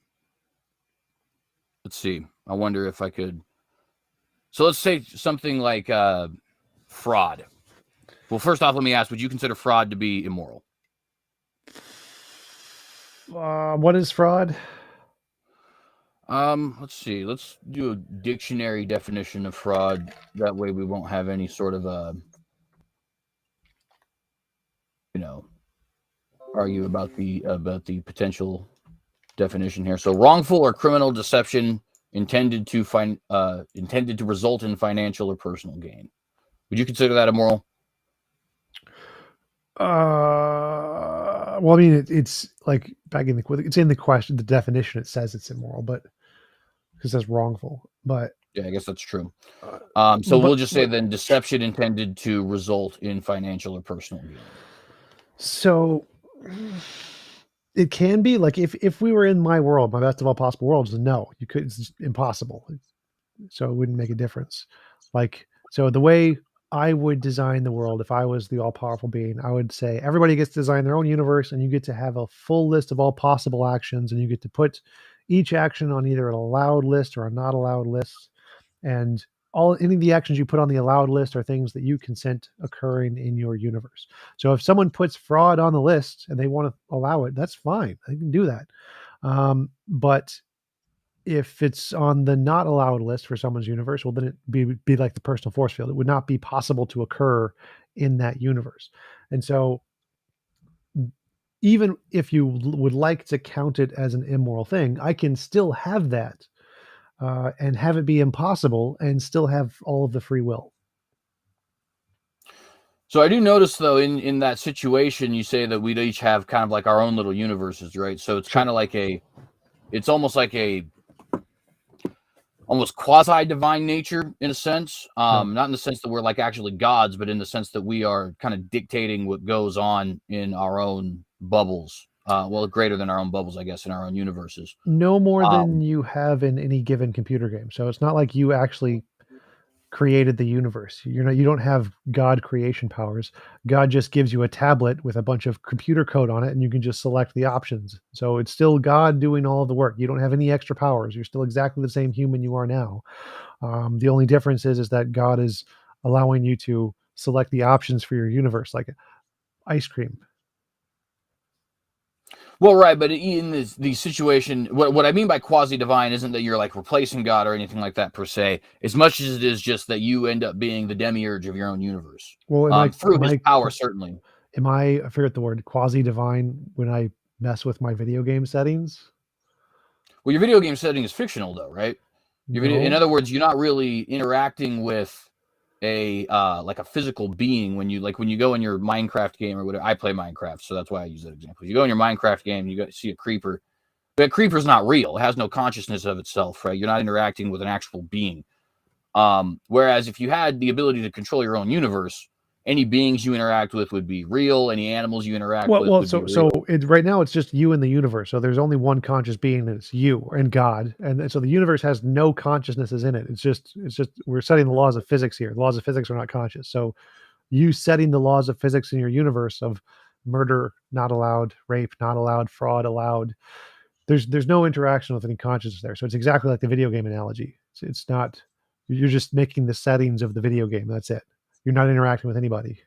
see. I wonder if I could. So let's say something like fraud. Well, first off, let me ask: would you consider fraud to be immoral? What is fraud? Let's see. Let's do a dictionary definition of fraud. That way, we won't have any sort of argue about the potential definition here. So, wrongful or criminal deception intended to result in financial or personal gain. Would you consider that immoral? Well, I mean, it's like it's in the question, the definition. It says it's immoral, but it says wrongful. But yeah, I guess that's true. So we'll just say then deception intended to result in financial or personal gain. So it can be like if we were in my world, my best of all possible worlds, no, you could. It's just impossible. So it wouldn't make a difference. So the way I would design the world, if I was the all-powerful being, I would say everybody gets to design their own universe, and you get to have a full list of all possible actions, and you get to put each action on either an allowed list or a not allowed list. And any of the actions you put on the allowed list are things that you consent occurring in your universe. So if someone puts fraud on the list and they want to allow it, that's fine. They can do that. But if it's on the not allowed list for someone's universe, well, then it be like the personal force field. It would not be possible to occur in that universe. And so even if you would like to count it as an immoral thing, I can still have that and have it be impossible and still have all of the free will. So I do notice, though, in that situation, you say that we'd each have kind of like our own little universes, right? So it's kind of like it's almost like almost quasi-divine nature in a sense. Not in the sense that we're like actually gods, but in the sense that we are kind of dictating what goes on in our own bubbles. Well, greater than our own bubbles, I guess, in our own universes. No more than you have in any given computer game. So it's not like you actually created the universe. You don't have God creation powers. God just gives you a tablet with a bunch of computer code on it, and you can just select the options. So it's still God doing all of the work. You don't have any extra powers. You're still exactly the same human you are now. The only difference is that God is allowing you to select the options for your universe, like ice cream. Well, right, but in the situation, what I mean by quasi-divine isn't that you're like replacing God or anything like that per se, as much as it is just that you end up being the demiurge of your own universe. Well, through his power, certainly. I forget the word, quasi-divine when I mess with my video game settings? Well, your video game setting is fictional, though, right? In other words, you're not really interacting with like a physical being when you go in your Minecraft game or whatever. I play Minecraft, so that's why I use that example. You go in your Minecraft game, you see a creeper. That creeper's not real. It has no consciousness of itself, right? You're not interacting with an actual being. Whereas if you had the ability to control your own universe, any beings you interact with would be real. Any animals you interact with Well, would be real. so right now it's just you in the universe. So there's only one conscious being, and it's you and God. And so the universe has no consciousnesses in it. It's just we're setting the laws of physics here. The laws of physics are not conscious. So you setting the laws of physics in your universe of murder not allowed, rape not allowed, fraud allowed. There's no interaction with any consciousness there. So it's exactly like the video game analogy. It's not. You're just making the settings of the video game. That's it. You're not interacting with anybody.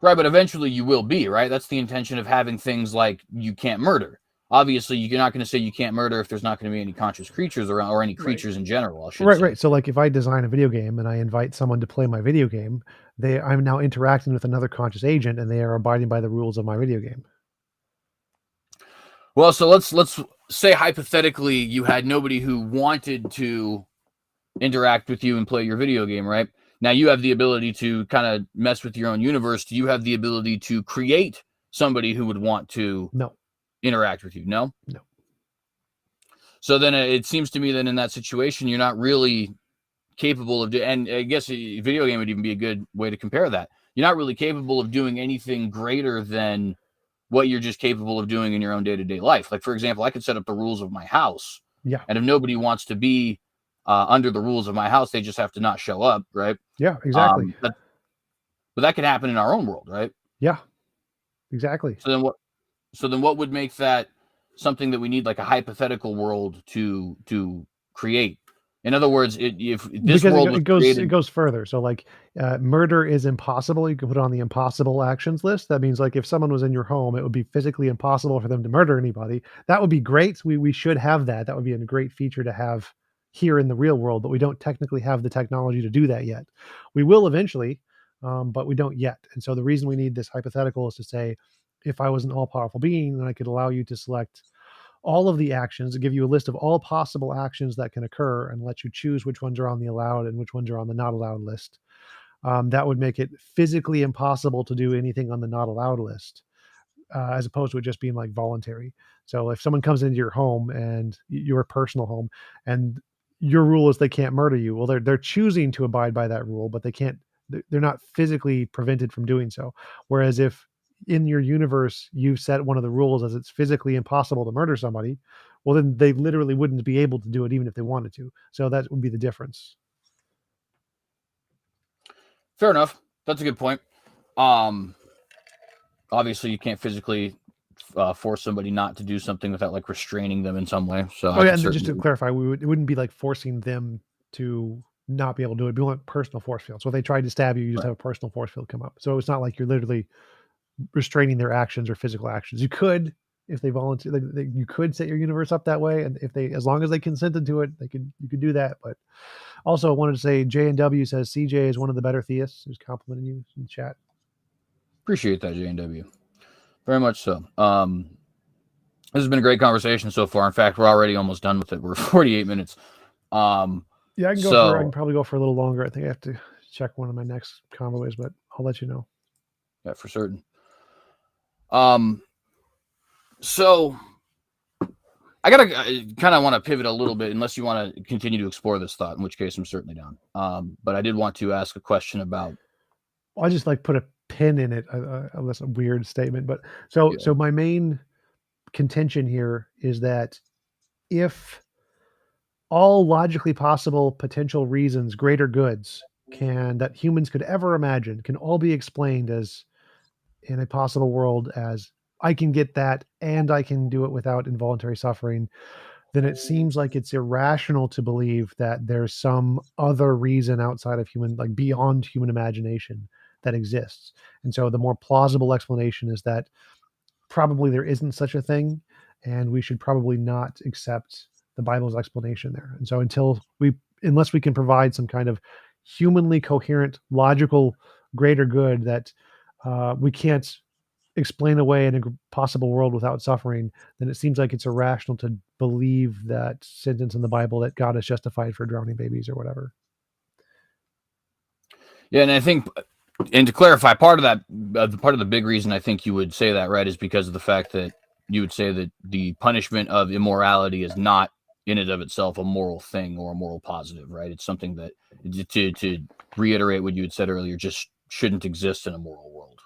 Right, but eventually you will be, right? That's the intention of having things like you can't murder. Obviously, you're not going to say you can't murder if there's not going to be any conscious creatures around, or any creatures in general, I should say. Right. So like if I design a video game and I invite someone to play my video game, I'm now interacting with another conscious agent, and they are abiding by the rules of my video game. Well, so let's say hypothetically you had nobody who wanted to interact with you and play your video game, right? Now you have the ability to kind of mess with your own universe. Do you have the ability to create somebody who would want to interact with you? No? No. So then it seems to me that in that situation, you're not really capable of doing, and I guess a video game would even be a good way to compare that. You're not really capable of doing anything greater than what you're just capable of doing in your own day-to-day life. Like, for example, I could set up the rules of my house. Yeah. And if nobody wants to be under the rules of my house, they just have to not show up, right? Yeah, exactly. But that could happen in our own world, right? Yeah, exactly. So then what would make that something that we need, like a hypothetical world to create? In other words, if this world was created, it goes further. So like murder is impossible. You can put it on the impossible actions list. That means like if someone was in your home, it would be physically impossible for them to murder anybody. That would be great. We should have that. That would be a great feature to have here in the real world, but we don't technically have the technology to do that yet. We will eventually, but we don't yet. And so the reason we need this hypothetical is to say, if I was an all-powerful being, then I could allow you to select all of the actions, to give you a list of all possible actions that can occur and let you choose which ones are on the allowed and which ones are on the not allowed list. That would make it physically impossible to do anything on the not allowed list, as opposed to it just being like voluntary. So if someone comes into your home and your personal home, and your rule is they can't murder you, well, they're choosing to abide by that rule, but they're not physically prevented from doing so. Whereas if in your universe you've set one of the rules as it's physically impossible to murder somebody, well, then they literally wouldn't be able to do it even if they wanted to. So that would be the difference. Fair enough. That's a good point. Obviously you can't physically force somebody not to do something without like restraining them in some way. So and just to clarify, it wouldn't be like forcing them to not be able to do it. It'd be like personal force field. So if they tried to stab you, you just have a personal force field come up. So it's not like you're literally restraining their actions or physical actions. You could, if they volunteer, you could set your universe up that way, and if they, as long as they consented to it, you could do that. But also, I wanted to say, J&W says CJ is one of the better theists. Who's complimenting you in the chat. Appreciate that, J&W. Very much so. This has been a great conversation so far. In fact, we're already almost done with it. We're 48 minutes. Yeah, I can probably go for a little longer. I think I have to check one of my next convoys, but I'll let you know. Yeah, for certain. So I kind of want to pivot a little bit, unless you want to continue to explore this thought, in which case I'm certainly down. But I did want to ask a question about. I just like put a pin in it. That's a weird statement, but so my main contention here is that if all logically possible potential reasons, greater goods that humans could ever imagine can all be explained as in a possible world as I can get that and I can do it without involuntary suffering, then it seems like it's irrational to believe that there's some other reason outside of human, like beyond human imagination, that exists. And so the more plausible explanation is that probably there isn't such a thing, and we should probably not accept the Bible's explanation there. And so unless we can provide some kind of humanly coherent, logical, greater good that we can't explain away in a possible world without suffering, then it seems like it's irrational to believe that sentence in the Bible that God is justified for drowning babies or whatever. Yeah, and I think, and to clarify, part of the big reason I think you would say that, right, is because of the fact that you would say that the punishment of immorality is not in and of itself a moral thing or a moral positive, right? It's something that, to reiterate what you had said earlier, just shouldn't exist in a moral world,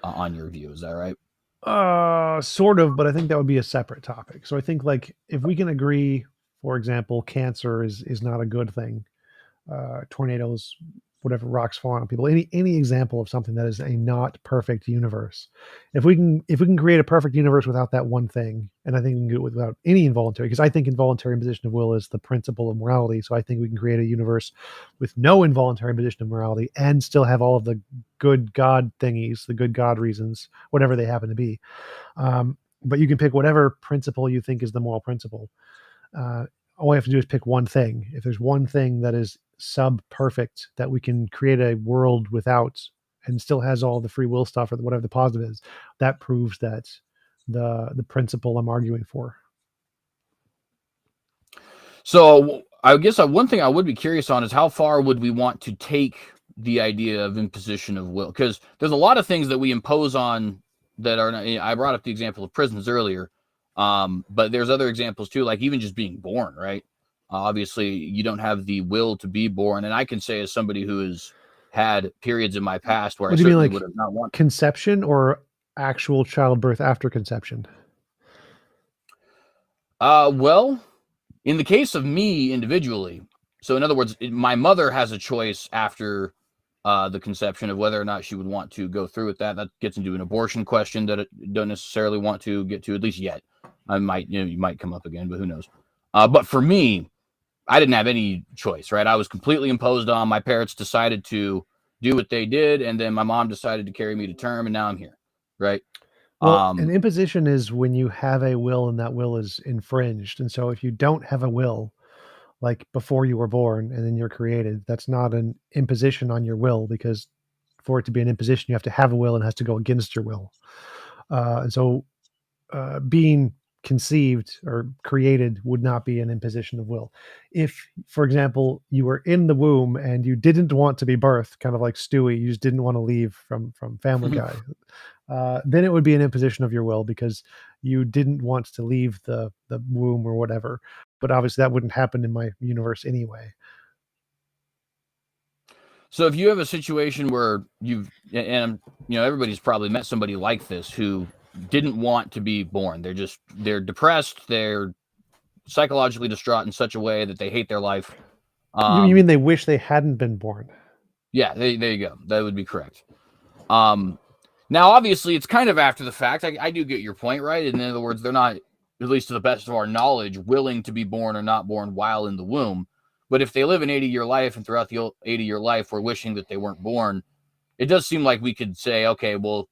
on your view. Is that right? Sort of, but I think that would be a separate topic. So I think like if we can agree, for example, cancer is not a good thing, tornadoes, whatever, rocks falling on people, any example of something that is a not perfect universe. If we can create a perfect universe without that one thing, and I think we can do it without any involuntary, because I think involuntary imposition of will is the principle of morality. So I think we can create a universe with no involuntary imposition of morality and still have all of the good God thingies, the good God reasons, whatever they happen to be. But you can pick whatever principle you think is the moral principle. All we have to do is pick one thing. If there's one thing that is sub perfect that we can create a world without and still has all the free will stuff or whatever the positive is, that proves that the principle I'm arguing for. So I guess one thing I would be curious on is how far would we want to take the idea of imposition of will? Because there's a lot of things that we impose on that are not, I brought up the example of prisons earlier, but there's other examples too, like even just being born, right? Obviously, you don't have the will to be born, and I can say as somebody who has had periods in my past where What I do you mean, certainly like would have not wanted conception or actual childbirth after conception? well, in the case of me individually, so in other words, my mother has a choice after the conception of whether or not she would want to go through with that. That gets into an abortion question that I don't necessarily want to get to, at least yet. I might, you might come up again, but who knows? But for me, I didn't have any choice, right? I was completely imposed on. My parents decided to do what they did, and then my mom decided to carry me to term, and now I'm here, right? Well, an imposition is when you have a will and that will is infringed. And so if you don't have a will, like before you were born and then you're created, that's not an imposition on your will, because for it to be an imposition, you have to have a will and it has to go against your will. And so being conceived or created would not be an imposition of will. If, for example, you were in the womb and you didn't want to be birthed, kind of like Stewie, you just didn't want to leave from Family Guy, then it would be an imposition of your will because you didn't want to leave the womb or whatever. But obviously, that wouldn't happen in my universe anyway. So if you have a situation where and everybody's probably met somebody like this who didn't want to be born. They're depressed. They're psychologically distraught in such a way that they hate their life. You mean they wish they hadn't been born? Yeah, there you go. That would be correct. Now, obviously, it's kind of after the fact. I do get your point, right? In other words, they're not, at least to the best of our knowledge, willing to be born or not born while in the womb. But if they live an 80-year life and throughout the 80-year life we're wishing that they weren't born, it does seem like we could say, okay, well,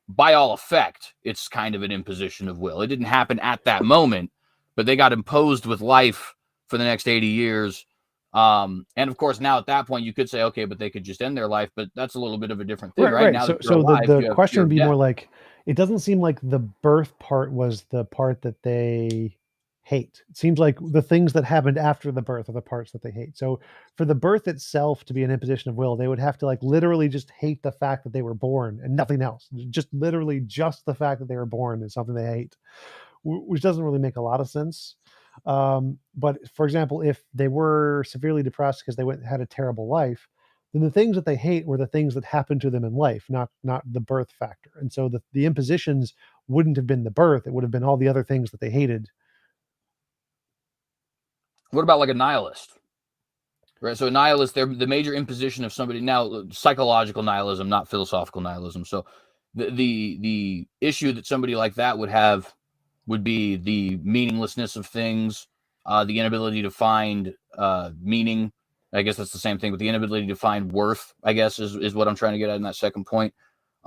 by all effect, it's kind of an imposition of will. It didn't happen at that moment, but they got imposed with life for the next 80 years. And of course, now at that point, you could say, okay, but they could just end their life, but that's a little bit of a different thing, right? Now So, that you're alive, the question would be death. more like, it doesn't seem like the birth part was the part that they hate. It seems like the things that happened after the birth are the parts that they hate. So for the birth itself to be an imposition of will, they would have to like literally just hate the fact that they were born and nothing else. Just literally just the fact that they were born is something they hate, which doesn't really make a lot of sense. But for example, if they were severely depressed because they had a terrible life, then the things that they hate were the things that happened to them in life, not the birth factor. And so the impositions wouldn't have been the birth; it would have been all the other things that they hated. What about like a nihilist? Right. So a nihilist, they're the major imposition of somebody, now psychological nihilism, not philosophical nihilism. So the issue that somebody like that would have would be the meaninglessness of things, the inability to find meaning. I guess that's the same thing with the inability to find worth, I guess, is what I'm trying to get at in that second point.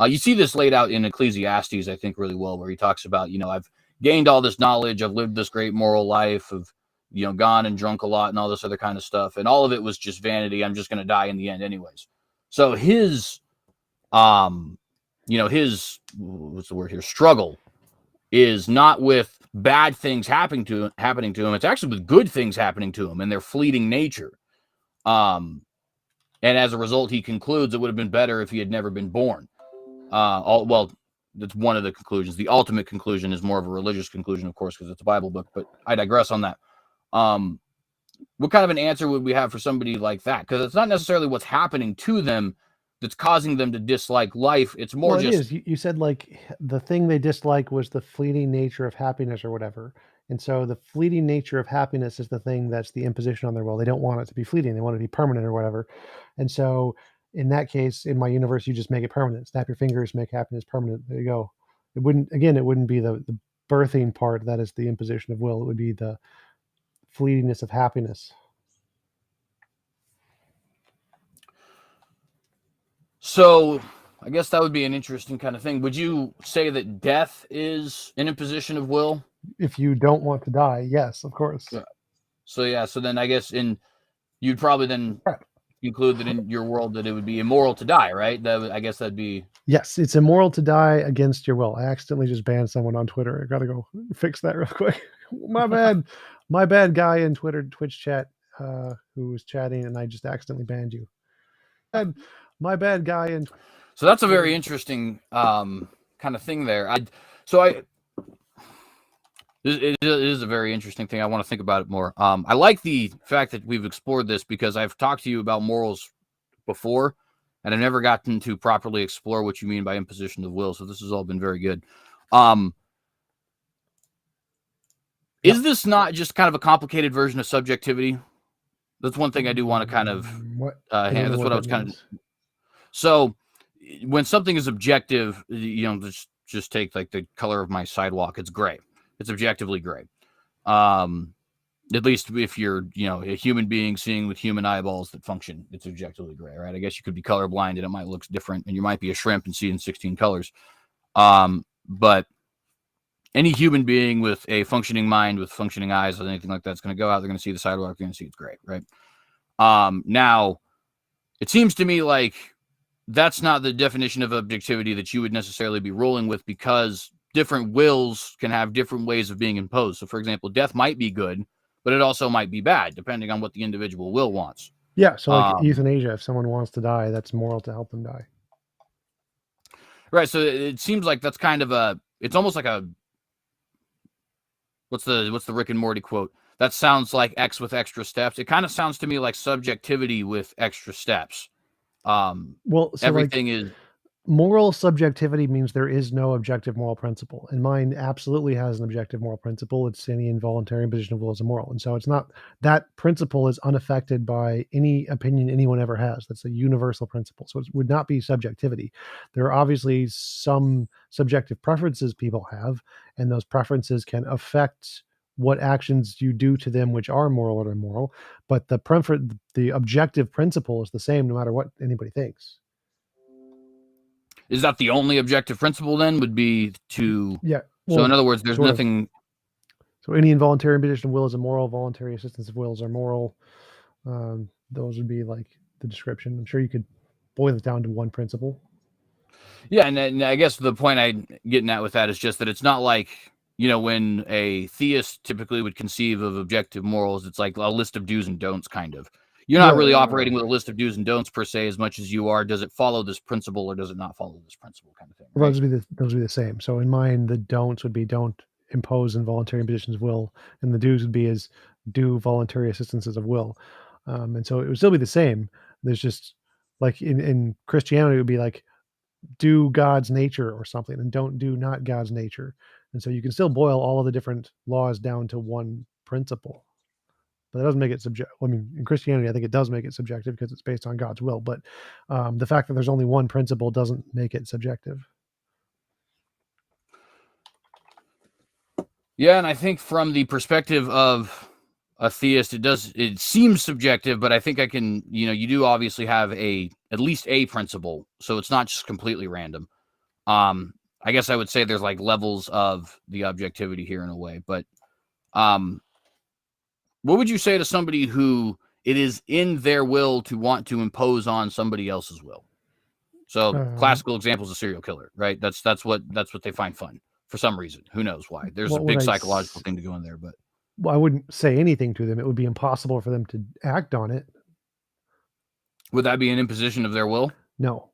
You see this laid out in Ecclesiastes, I think, really well, where he talks about, I've gained all this knowledge, I've lived this great moral life, of gone and drunk a lot and all this other kind of stuff. And all of it was just vanity. I'm just going to die in the end anyways. So his, his, what's the word here? Struggle is not with bad things happening to him. It's actually with good things happening to him and their fleeting nature. And as a result, he concludes it would have been better if he had never been born. Well, that's one of the conclusions. The ultimate conclusion is more of a religious conclusion, of course, because it's a Bible book, but I digress on that. What kind of an answer would we have for somebody like that? Because it's not necessarily what's happening to them, that's causing them to dislike life. It's more Well, it just is. You said like the thing they dislike was the fleeting nature of happiness or whatever. And so the fleeting nature of happiness is the thing that's the imposition on their will. They don't want it to be fleeting. They want it to be permanent or whatever. And so in that case, in my universe, you just make it permanent. Snap your fingers, make happiness permanent. There you go. It wouldn't be the birthing part that is the imposition of will. It would be the fleetingness of happiness. so. I guess that would be an interesting kind of thing. Would you say that death is an imposition of will? If you don't want to die, yes, of course. Yeah. So then I guess you'd probably then Right. conclude that in your world that it would be immoral to die, right? I guess that'd be. Yes, it's immoral to die against your will. I accidentally just banned someone on Twitter. I gotta go fix that real quick. My bad. My bad, guy in Twitch chat who was chatting, and I just accidentally banned you. My bad, guy in. So that's a very interesting kind of thing there. It is a very interesting thing. I want to think about it more. I like the fact that we've explored this because I've talked to you about morals before, and I've never gotten to properly explore what you mean by imposition of will. So this has all been very good. Is this not just kind of a complicated version of subjectivity? That's one thing I do want to kind of. That's what I was kind of. So when something is objective, just take like the color of my sidewalk. It's gray. It's objectively gray. At least if you're, a human being seeing with human eyeballs that function, it's objectively gray, right? I guess you could be colorblind and it might look different, and you might be a shrimp and see in 16 colors. But any human being with a functioning mind, with functioning eyes, or anything like that's going to go out, they're going to see the sidewalk, they're going to see it's gray, right? Now, it seems to me like that's not the definition of objectivity that you would necessarily be rolling with, because different wills can have different ways of being imposed. So, for example, death might be good, but it also might be bad, depending on what the individual will wants. Yeah, so like euthanasia, if someone wants to die, that's moral to help them die. Right, so it seems like that's kind of it's almost like what's the Rick and Morty quote? That sounds like X with extra steps. It kind of sounds to me like subjectivity with extra steps. So everything is moral subjectivity means there is no objective moral principle, and mine absolutely has an objective moral principle. It's any involuntary imposition of will is immoral, and so it's not, that principle is unaffected by any opinion anyone ever has. That's a universal principle, so it would not be subjectivity. There are obviously some subjective preferences people have, and those preferences can affect what actions you do to them which are moral or immoral, but the objective principle is the same no matter what anybody thinks. Is that the only objective principle then? Would be to... Yeah. Well, so in other words, there's nothing... So any involuntary imposition of will is immoral. Voluntary assistance of wills are moral. Those would be like the description. I'm sure you could boil it down to one principle. Yeah, and I guess the point I'm getting at with that is just that it's not like, when a theist typically would conceive of objective morals, it's like a list of do's and don'ts, kind of. You're not really operating with a list of do's and don'ts per se, as much as you are, does it follow this principle or does it not follow this principle, kind of thing. Right? Those would be the same. So in mine, the don'ts would be don't impose involuntary impositions of will, and the do's would be is do voluntary assistances of will. And so it would still be the same. There's just like in Christianity, it would be like do God's nature or something, and don't do not God's nature. And so you can still boil all of the different laws down to one principle. But that doesn't make it subjective. I mean, in Christianity, I think it does make it subjective because it's based on God's will. But the fact that there's only one principle doesn't make it subjective. Yeah, and I think from the perspective of a theist, it seems subjective, but I think I can, you do obviously have at least a principle, so it's not just completely random. I guess I would say there's like levels of the objectivity here in a way, but what would you say to somebody who it is in their will to want to impose on somebody else's will? So classical example is a serial killer, right? That's what they find fun for some reason. Who knows why? There's a big psychological thing to go in there, but I wouldn't say anything to them. It would be impossible for them to act on it. Would that be an imposition of their will? No.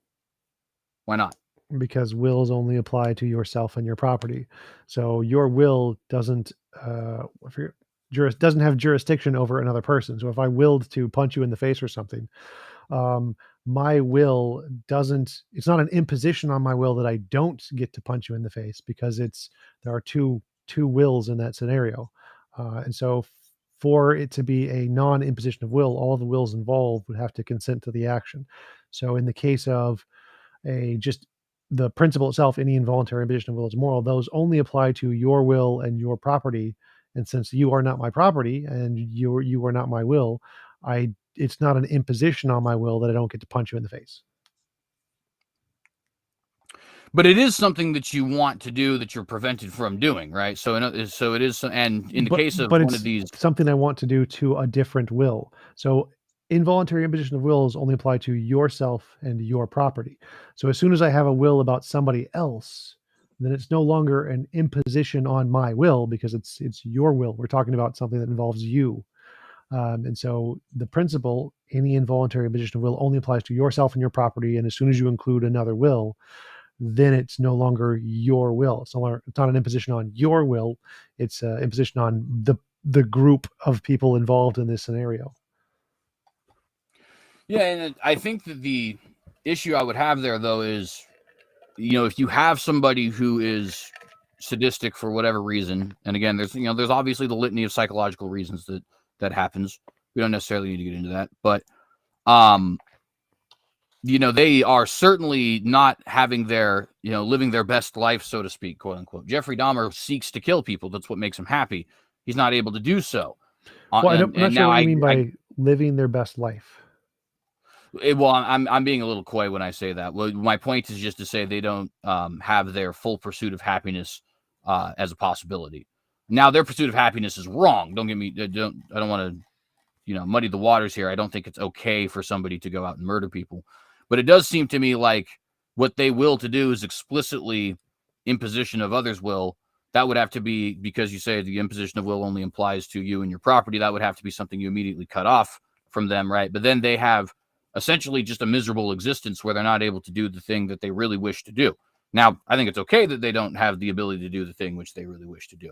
Why not? Because wills only apply to yourself and your property. So your will doesn't have jurisdiction over another person. So if I willed to punch you in the face or something, My will it's not an imposition on my will that I don't get to punch you in the face, because there are two wills in that scenario. And so for it to be a non-imposition of will, all the wills involved would have to consent to the action. So in the case of just the principle itself, any involuntary imposition of will is moral, those only apply to your will and your property. And since you are not my property and you are not my will, it's not an imposition on my will that I don't get to punch you in the face. But it is something that you want to do that you're prevented from doing, right? So it is, and in the case of one of these, something I want to do to a different will. So involuntary imposition of wills only apply to yourself and your property. So as soon as I have a will about somebody else, then it's no longer an imposition on my will, because it's your will. We're talking about something that involves you. And so the principle, any involuntary imposition of will, only applies to yourself and your property. And as soon as you include another will, then it's no longer your will. It's not an imposition on your will. It's an imposition on the group of people involved in this scenario. Yeah, and I think that the issue I would have there, though, is, if you have somebody who is sadistic for whatever reason, and again, there's obviously the litany of psychological reasons that happens. We don't necessarily need to get into that, but they are certainly not having their, living their best life, so to speak, quote unquote. Jeffrey Dahmer seeks to kill people. That's what makes him happy. He's not able to do so. Well, I'm not sure what you mean by living their best life. Well, I'm being a little coy when I say that. Well, my point is just to say they don't have their full pursuit of happiness as a possibility. Now, their pursuit of happiness is wrong. Don't get me. I don't want to, muddy the waters here. I don't think it's okay for somebody to go out and murder people, but it does seem to me like what they will to do is explicitly imposition of others' will. That would have to be, because you say the imposition of will only applies to you and your property. That would have to be something you immediately cut off from them, right? But then they have essentially just a miserable existence where they're not able to do the thing that they really wish to do. Now, I think it's okay that they don't have the ability to do the thing which they really wish to do.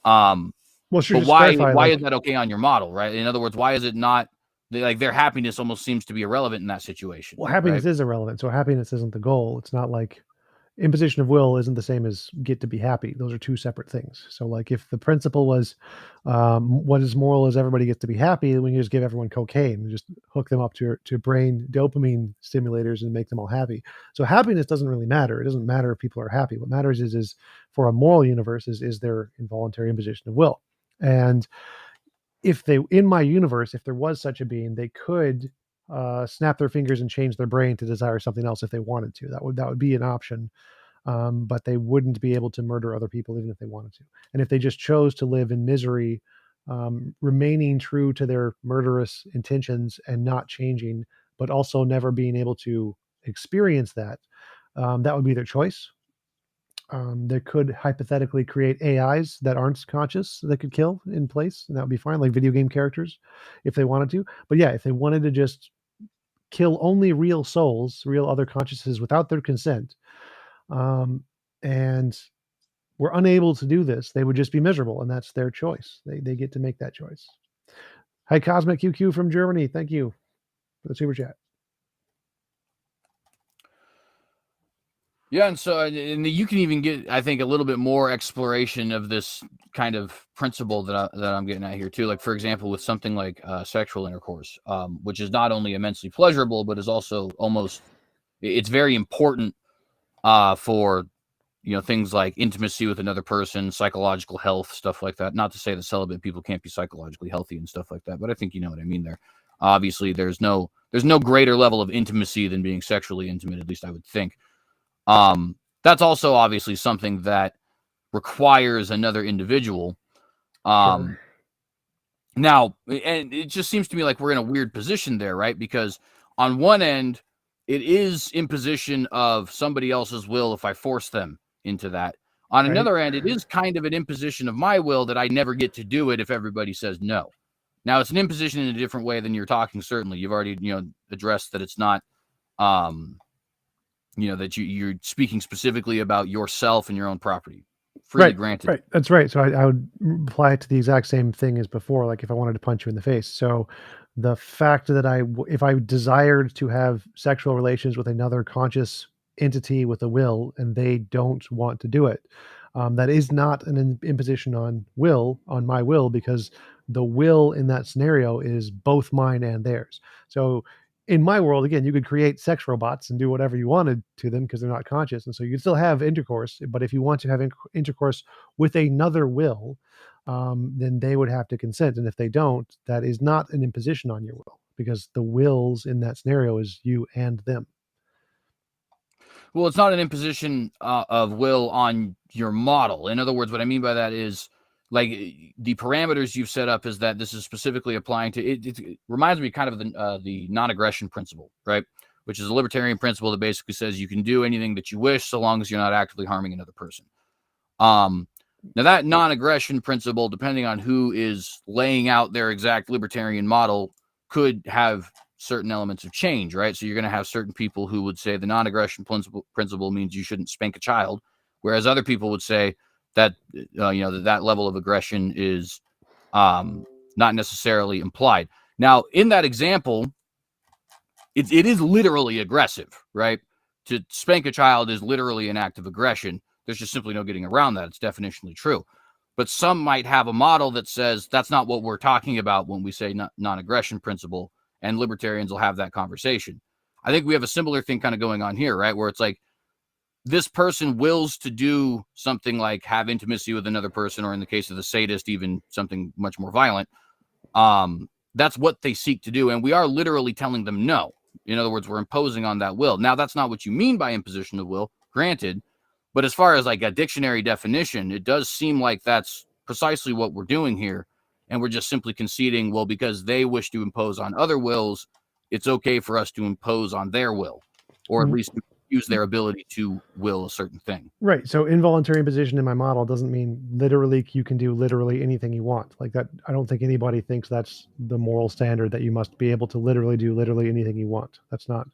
Well, sure, but why is that okay on your model, right? In other words, why is it not, like, their happiness almost seems to be irrelevant in that situation? Well, happiness is irrelevant. So happiness isn't the goal. It's not like imposition of will isn't the same as get to be happy. Those are two separate things. So like if the principle was what is moral is everybody gets to be happy, then we can just give everyone cocaine and just hook them up to brain dopamine stimulators and make them all happy. So happiness doesn't really matter. It doesn't matter if people are happy. What matters is for a moral universe is their involuntary imposition of will. And in my universe, if there was such a being, they could snap their fingers and change their brain to desire something else if they wanted to. That would be an option, but they wouldn't be able to murder other people even if they wanted to. And if they just chose to live in misery, remaining true to their murderous intentions and not changing, but also never being able to experience that, that would be their choice. They could hypothetically create AIs that aren't conscious that could kill in place, and that would be fine, like video game characters, if they wanted to. But yeah, if they wanted to just kill only real souls, real other consciousnesses without their consent, and were unable to do this, they would just be miserable, and that's their choice. They get to make that choice. Hi, Cosmic QQ from Germany. Thank you for the super chat. Yeah, and so you can even get, I think, a little bit more exploration of this kind of principle that I'm getting at here too. Like, for example, with something like sexual intercourse, which is not only immensely pleasurable, but is also it's very important for things like intimacy with another person, psychological health, stuff like that. Not to say that celibate people can't be psychologically healthy and stuff like that, but I think you know what I mean there. Obviously, there's no greater level of intimacy than being sexually intimate, at least I would think. That's also obviously something that requires another individual. Sure. Now, and it just seems to me like we're in a weird position there, right? Because on one end, it is imposition of somebody else's will if I force them into that. On another end, it is kind of an imposition of my will that I never get to do it if everybody says no. Now, it's an imposition in a different way than you're talking, certainly. You've already, addressed that it's not, that you're speaking specifically about yourself and your own property. freely granted. Right. That's right. So I would apply it to the exact same thing as before, like if I wanted to punch you in the face. So the fact that if I desired to have sexual relations with another conscious entity with a will and they don't want to do it, that is not an imposition on my will, because the will in that scenario is both mine and theirs. So in my world, again, you could create sex robots and do whatever you wanted to them because they're not conscious. And so you still have intercourse. But if you want to have intercourse with another will, then they would have to consent. And if they don't, that is not an imposition on your will, because the wills in that scenario is you and them. Well, it's not an imposition of will on your model. In other words, what I mean by that is, like, the parameters you've set up is that this is specifically applying to it. It reminds me kind of the non-aggression principle, right? Which is a libertarian principle that basically says you can do anything that you wish so long as you're not actively harming another person. Now that non-aggression principle, depending on who is laying out their exact libertarian model, could have certain elements of change, right? So you're going to have certain people who would say the non-aggression principle means you shouldn't spank a child, whereas other people would say that that level of aggression is not necessarily implied. Now, in that example, it is literally aggressive, right? To spank a child is literally an act of aggression. There's just simply no getting around that. It's definitionally true. But some might have a model that says that's not what we're talking about when we say non-aggression principle, and libertarians will have that conversation. I think we have a similar thing kind of going on here, right? Where it's like, this person wills to do something like have intimacy with another person, or in the case of the sadist, even something much more violent. That's what they seek to do. And we are literally telling them no. In other words, we're imposing on that will. Now, that's not what you mean by imposition of will, granted. But as far as like a dictionary definition, it does seem like that's precisely what we're doing here. And we're just simply conceding, well, because they wish to impose on other wills, it's okay for us to impose on their will, or at least use their ability to will a certain thing. Right. So involuntary imposition in my model doesn't mean literally you can do literally anything you want. Like that, I don't think anybody thinks that's the moral standard, that you must be able to literally do literally anything you want. That's not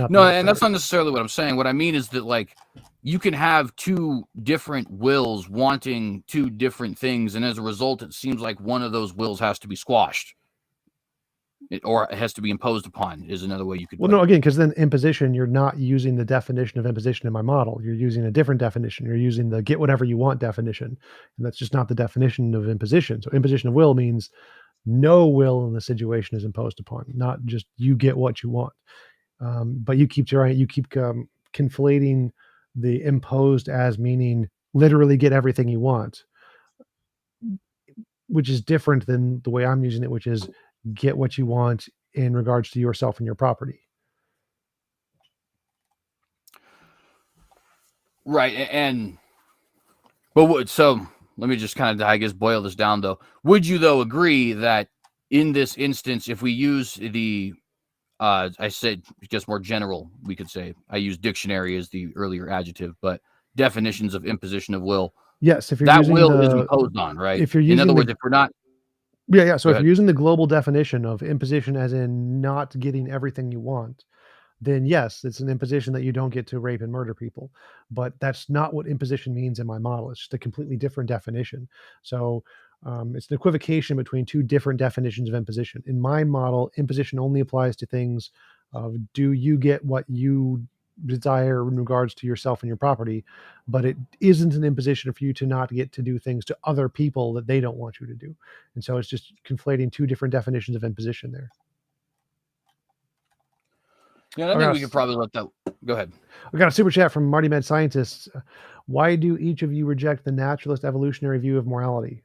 no, and that's not necessarily what I'm saying. What I mean is that, like, you can have two different wills wanting two different things, and as a result, it seems like one of those wills has to be squashed. Or it has to be imposed upon, is another way you could. Well, no, again, because then imposition, you're not using the definition of imposition in my model. You're using a different definition. You're using the get whatever you want definition. And that's just not the definition of imposition. So imposition of will means no will in the situation is imposed upon, not just you get what you want. But you keep conflating the imposed as meaning literally get everything you want, which is different than the way I'm using it, which is get what you want in regards to yourself and your property. Right. So let me just kind of, I guess, boil this down though. Would you though agree that in this instance, if we use the, I said just more general, we could say, I use dictionary as the earlier adjective, but definitions of imposition of will. Yes. If you're that using will is imposed on, right? If you're using, in other words, if we're not. Yeah. So if you're using the global definition of imposition as in not getting everything you want, then yes, it's an imposition that you don't get to rape and murder people. But that's not what imposition means in my model. It's just a completely different definition. So it's an equivocation between two different definitions of imposition. In my model, imposition only applies to things of do you get what you desire in regards to yourself and your property, but it isn't an imposition for you to not get to do things to other people that they don't want you to do. And so it's just conflating two different definitions of imposition there. Yeah, I think we could probably let that go ahead. We got a super chat from Marty Med Scientists. Why do each of you reject the naturalist evolutionary view of morality?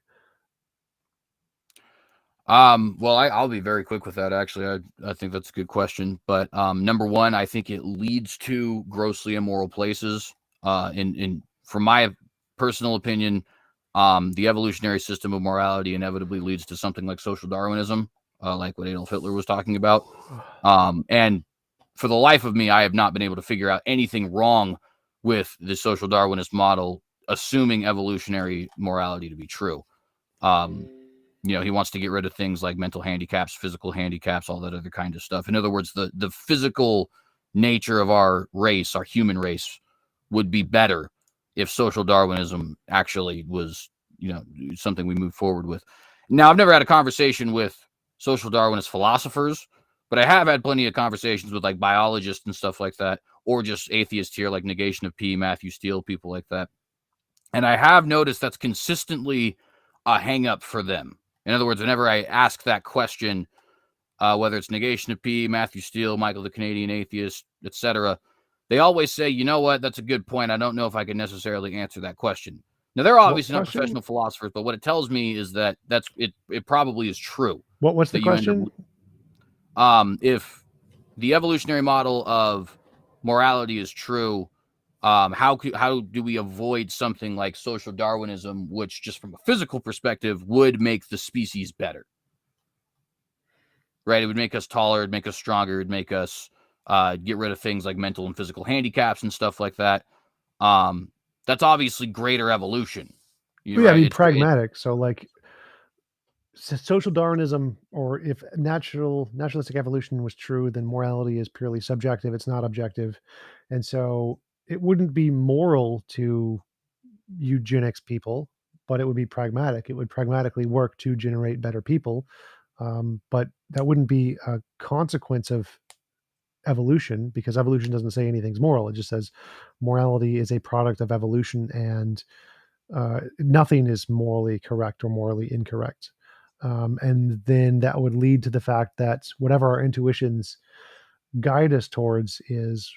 Well, I'll be very quick with that. Actually, I think that's a good question. But number one, I think it leads to grossly immoral places. From my personal opinion, the evolutionary system of morality inevitably leads to something like social Darwinism, like what Adolf Hitler was talking about. And for the life of me, I have not been able to figure out anything wrong with the social Darwinist model, assuming evolutionary morality to be true. He wants to get rid of things like mental handicaps, physical handicaps, all that other kind of stuff. In other words, the physical nature of our race, our human race, would be better if social Darwinism actually was, something we move forward with. Now, I've never had a conversation with social Darwinist philosophers, but I have had plenty of conversations with like biologists and stuff like that, or just atheists here, like Negation of P, Matthew Steele, people like that. And I have noticed that's consistently a hang up for them. In other words, whenever I ask that question, whether it's Negation of P, Matthew Steele, Michael the Canadian Atheist, etc., they always say, you know what, that's a good point. I don't know if I can necessarily answer that question. Now, they're obviously not professional philosophers, but what it tells me is that it probably is true. What's the question? If the evolutionary model of morality is true, how do we avoid something like social Darwinism, which just from a physical perspective would make the species better? Right? It would make us taller, it'd make us stronger, it'd make us get rid of things like mental and physical handicaps and stuff like that. That's obviously greater evolution. Yeah, right? Pragmatic. So like social Darwinism, or if naturalistic evolution was true, then morality is purely subjective. It's not objective. And so it wouldn't be moral to eugenics people, but it would be pragmatic. It would pragmatically work to generate better people. But that wouldn't be a consequence of evolution, because evolution doesn't say anything's moral. It just says morality is a product of evolution, and nothing is morally correct or morally incorrect. And then that would lead to the fact that whatever our intuitions guide us towards is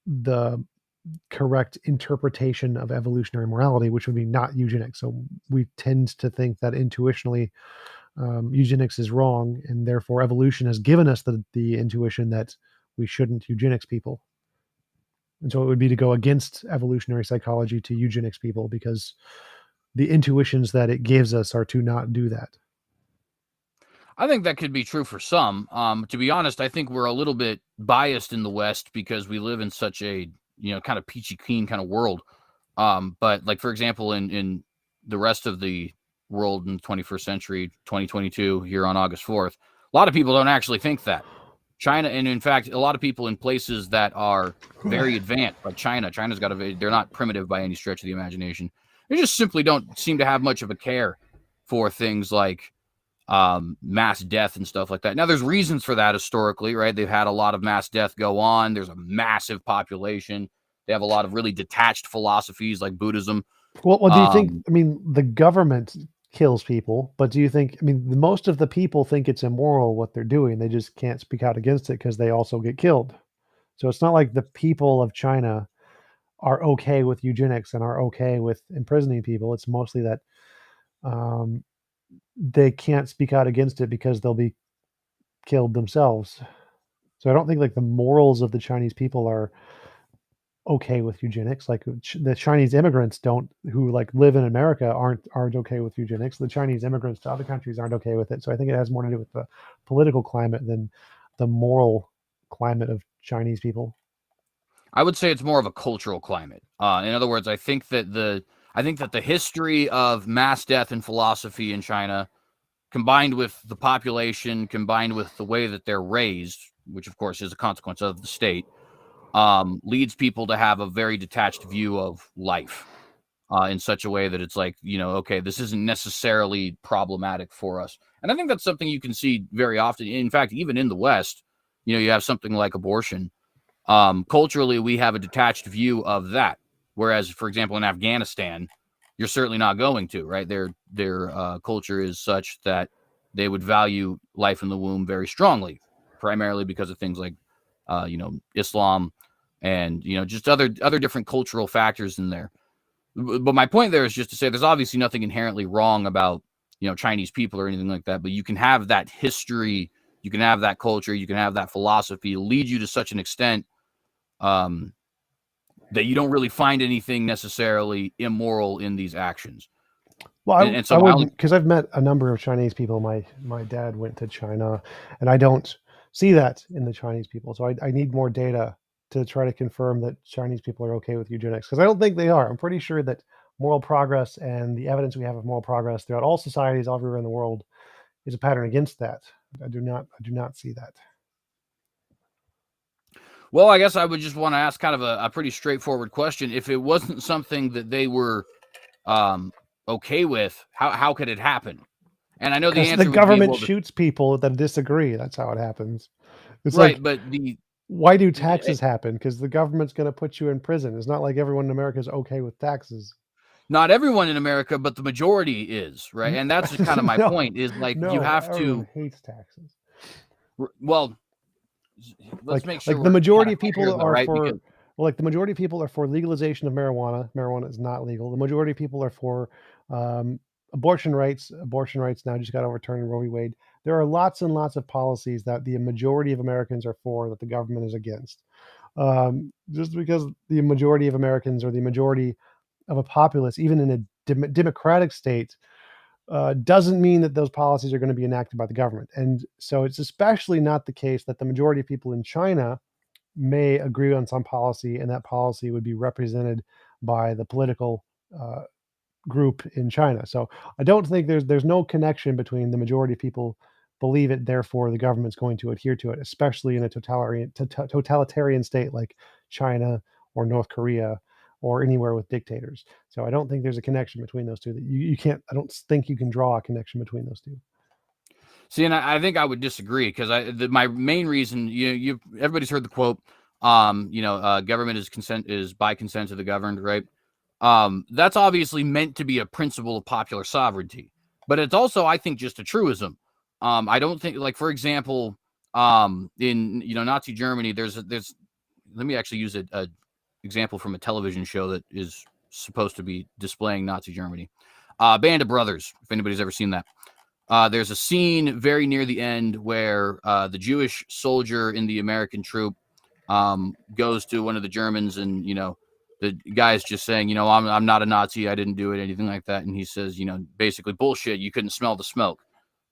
the correct interpretation of evolutionary morality, which would be not eugenics. So we tend to think that intuitionally eugenics is wrong, and therefore evolution has given us the intuition that we shouldn't eugenics people. And so it would be to go against evolutionary psychology to eugenics people, because the intuitions that it gives us are to not do that. I think that could be true for some. To be honest, I think we're a little bit biased in the West because we live in such a, kind of peachy keen kind of world. But like, for example, in the rest of the world in the 21st century, 2022, here on August 4th, a lot of people don't actually think that. China, and in fact, a lot of people in places that are very advanced, like China's got they're not primitive by any stretch of the imagination. They just simply don't seem to have much of a care for things like mass death and stuff like that. Now, there's reasons for that historically, right? They've had a lot of mass death go on. There's a massive population. They have a lot of really detached philosophies like Buddhism. Well, do you think, the government kills people, but do you think, most of the people think it's immoral what they're doing. They just can't speak out against it because they also get killed. So it's not like the people of China are okay with eugenics and are okay with imprisoning people. It's mostly that they can't speak out against it because they'll be killed themselves. So I don't think like the morals of the Chinese people are okay with eugenics. Like the Chinese immigrants who like live in America aren't okay with eugenics. The Chinese immigrants to other countries aren't okay with it. So I think it has more to do with the political climate than the moral climate of Chinese people. I would say it's more of a cultural climate. In other words, I think that the history of mass death and philosophy in China, combined with the population, combined with the way that they're raised, which of course is a consequence of the state, leads people to have a very detached view of life in such a way that it's like, okay, this isn't necessarily problematic for us. And I think that's something you can see very often. In fact, even in the West, you have something like abortion. Culturally, we have a detached view of that. Whereas, for example, in Afghanistan, you're certainly not going to, right? Their culture is such that they would value life in the womb very strongly, primarily because of things like, Islam and, just other different cultural factors in there. But my point there is just to say there's obviously nothing inherently wrong about, Chinese people or anything like that. But you can have that history, you can have that culture, you can have that philosophy lead you to such an extent that you don't really find anything necessarily immoral in these actions. Well, I wouldn't, because I've met a number of Chinese people. My dad went to China, and I don't see that in the Chinese people. So I need more data to try to confirm that Chinese people are okay with eugenics, because I don't think they are. I'm pretty sure that moral progress and the evidence we have of moral progress throughout all societies everywhere in the world is a pattern against that. I do not see that. Well, I guess I would just want to ask kind of a pretty straightforward question. If it wasn't something that they were okay with, how could it happen? And I know the Because the answer would be, government well, shoots people that disagree. That's how it happens. It's right, like, but why do taxes happen? Because the government's going to put you in prison. It's not like everyone in America is okay with taxes. not everyone in America, but the majority is, right? And that's kind of my No, point is like you no, have everyone to, hates taxes. well, let's make sure Like the we're kind majority of of clear people though, are right? for, Because well, like the majority of people are for legalization of marijuana. Marijuana is not legal. The majority of people are for abortion rights. Abortion rights now just got overturned in Roe v. Wade. There are lots and lots of policies that the majority of Americans are for that the government is against. Just because the majority of Americans or the majority of a populace, even in a democratic state, doesn't mean that those policies are going to be enacted by the government. And so it's especially not the case that the majority of people in China may agree on some policy and that policy would be represented by the political group in China. So I don't think there's no connection between the majority of people believe it, therefore the government's going to adhere to it, especially in a totalitarian state like China or North Korea or anywhere with dictators. So I don't think there's a connection between those two. That you can't. I don't think you can draw a connection between those two. see, and I think I would disagree because my main reason, everybody's heard the quote, government is by consent of the governed, right? That's obviously meant to be a principle of popular sovereignty, but it's also, I think, just a truism. I don't think, like, for example, in Nazi Germany, there's let me actually use a example from a television show that is supposed to be displaying Nazi Germany. Band of Brothers, if anybody's ever seen that. There's a scene very near the end where the Jewish soldier in the American troop goes to one of the Germans, and the guy's just saying, I'm not a Nazi, I didn't do it, anything like that, and he says, basically bullshit, you couldn't smell the smoke,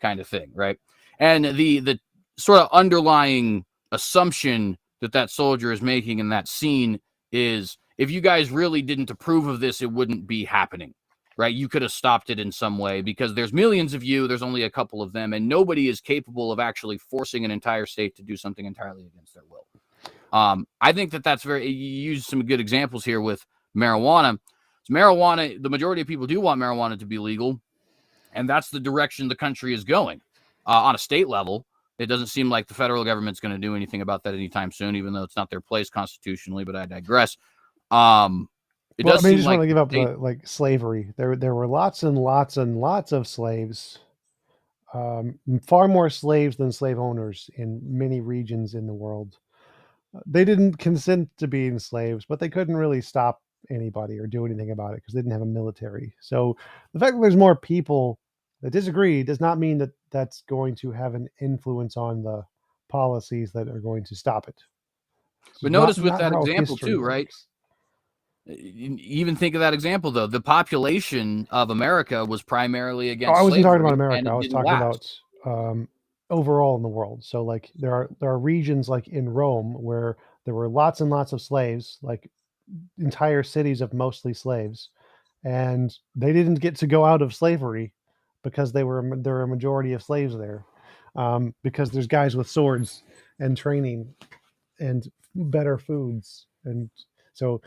kind of thing, right? And the sort of underlying assumption that soldier is making in that scene is, if you guys really didn't approve of this, it wouldn't be happening. Right, you could have stopped it in some way because there's millions of you, there's only a couple of them, and nobody is capable of actually forcing an entire state to do something entirely against their will. I think that's very, you use some good examples here with marijuana. Marijuana, the majority of people do want marijuana to be legal, and that's the direction the country is going. On a state level, it doesn't seem like the federal government's going to do anything about that anytime soon, even though it's not their place constitutionally, but I digress. It does seem just like want to give up the slavery. There were lots and lots and lots of slaves, far more slaves than slave owners in many regions in the world. They didn't consent to being slaves, but they couldn't really stop anybody or do anything about it because they didn't have a military. So the fact that there's more people that disagree does not mean that that's going to have an influence on the policies that are going to stop it. But notice with Not that how example history too, right? works. Even think of that example though. The population of America was primarily Oh, against I wasn't talking slavery, about and America. I it was didn't talking last. about overall in the world. So like there are regions like in Rome where there were lots and lots of slaves, like entire cities of mostly slaves, and they didn't get to go out of slavery because there were a majority of slaves there, because there's guys with swords and training and better foods, and so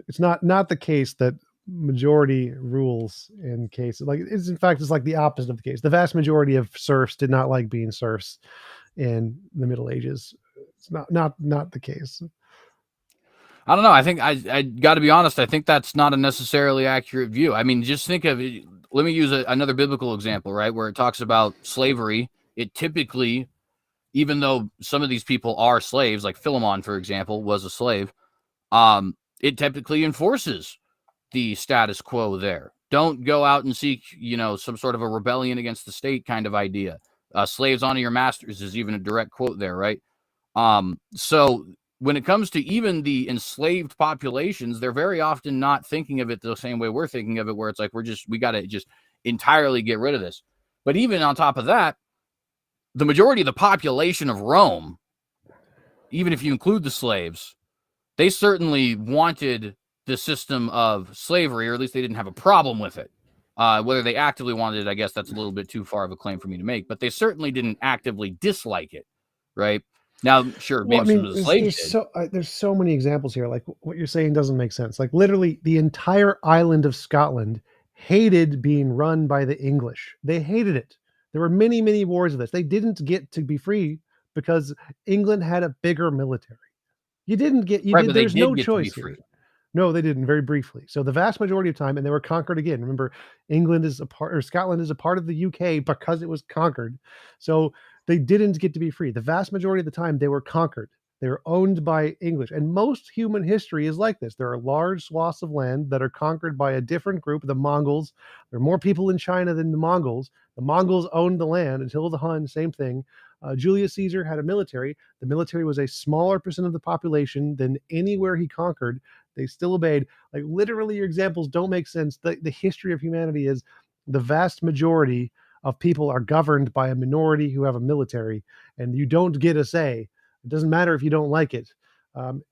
it's not the case that majority rules in cases like it's in fact it's like the opposite of the case. The vast majority of serfs did not like being serfs in the Middle Ages. It's not the case. I don't know. I think I got to be honest. I think that's not a necessarily accurate view. I mean, just think of it. Let me use another biblical example, right, where it talks about slavery. It typically, even though some of these people are slaves, like Philemon, for example, was a slave, it typically enforces the status quo there. Don't go out and seek, some sort of a rebellion against the state kind of idea. Slaves honor your masters is even a direct quote there, right? So when it comes to even the enslaved populations, they're very often not thinking of it the same way we're thinking of it, where it's like we got to just entirely get rid of this. But even on top of that, the majority of the population of Rome, even if you include the slaves, they certainly wanted the system of slavery, or at least they didn't have a problem with it. Whether they actively wanted it, I guess that's a little bit too far of a claim for me to make, but they certainly didn't actively dislike it, right? Now, sure, Well, I maybe some mean, of the slaves did. there's so many examples here. Like what you're saying doesn't make sense. Like literally, the entire island of Scotland hated being run by the English. They hated it. There were many wars of this. They didn't get to be free because England had a bigger military. You didn't get. You Right, did. but they There's did no get to be choice free. here. No, they didn't. Very briefly. So the vast majority of time, and they were conquered again. Remember, England is a part, or Scotland is a part of the UK because it was conquered. So they didn't get to be free. The vast majority of the time, they were conquered. They were owned by English, and most human history is like this. There are large swaths of land that are conquered by a different group, the Mongols. There are more people in China than the Mongols. The Mongols owned the land until the Hun. Same thing. Julius Caesar had a military. The military was a smaller percent of the population than anywhere he conquered. They still obeyed. Like literally, your examples don't make sense. The history of humanity is the vast majority of people are governed by a minority who have a military, and you don't get a say. It doesn't matter if you don't like it. Um,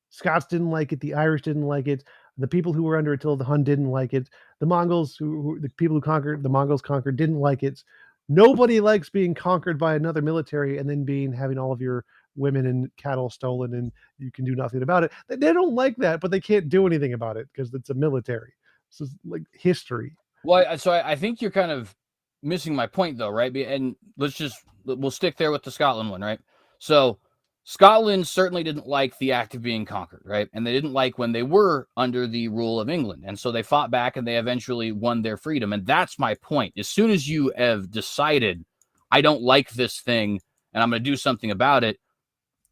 Scots didn't like it. The Irish didn't like it. The people who were under Attila the Hun didn't like it. The Mongols, the people who conquered, the Mongols conquered, didn't like it. Nobody likes being conquered by another military and then having all of your women and cattle stolen and you can do nothing about it. They don't like that, but they can't do anything about it because it's a military. This is like history. Well, so I think you're kind of missing my point, though, right? And we'll stick there with the Scotland one, right? So Scotland certainly didn't like the act of being conquered, right? And they didn't like when they were under the rule of England. And so they fought back and they eventually won their freedom. And that's my point. As soon as you have decided, I don't like this thing and I'm going to do something about it,